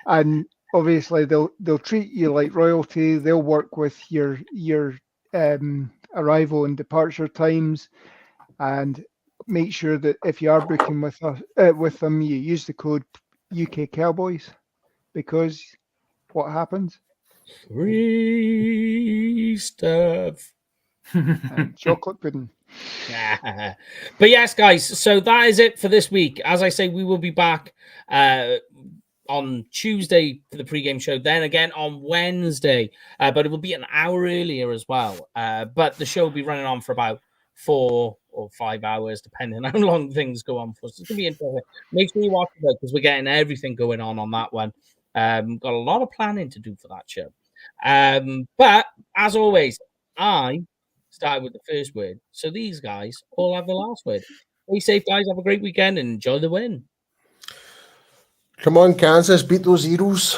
and obviously they'll treat you like royalty. They'll work with your arrival and departure times, and make sure that if you are booking with them, you use the code UK Cowboys, because what happens? Free stuff. And chocolate pudding. But yes, guys, so that is it for this week. As I say, we will be back on Tuesday for the pregame show, then again on Wednesday, but it will be an hour earlier as well. But the show will be running on for about 4 or 5 hours, depending on how long things go on for us. It's going to be interesting. Make sure you watch it, because we're getting everything going on that one. Got a lot of planning to do for that show. But as always, I started with the first word. So these guys all have the last word. Be safe, guys. Have a great weekend and enjoy the win. Come on, Kansas, beat those Eagles.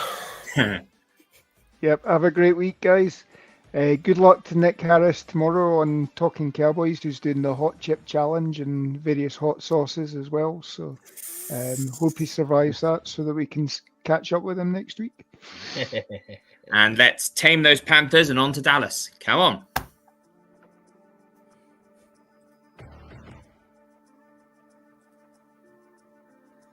Yep, have a great week, guys. Good luck to Nick Harris tomorrow on Talking Cowboys, who's doing the hot chip challenge and various hot sauces as well. So hope he survives that so that we can catch up with him next week. And let's tame those Panthers and on to Dallas. Come on.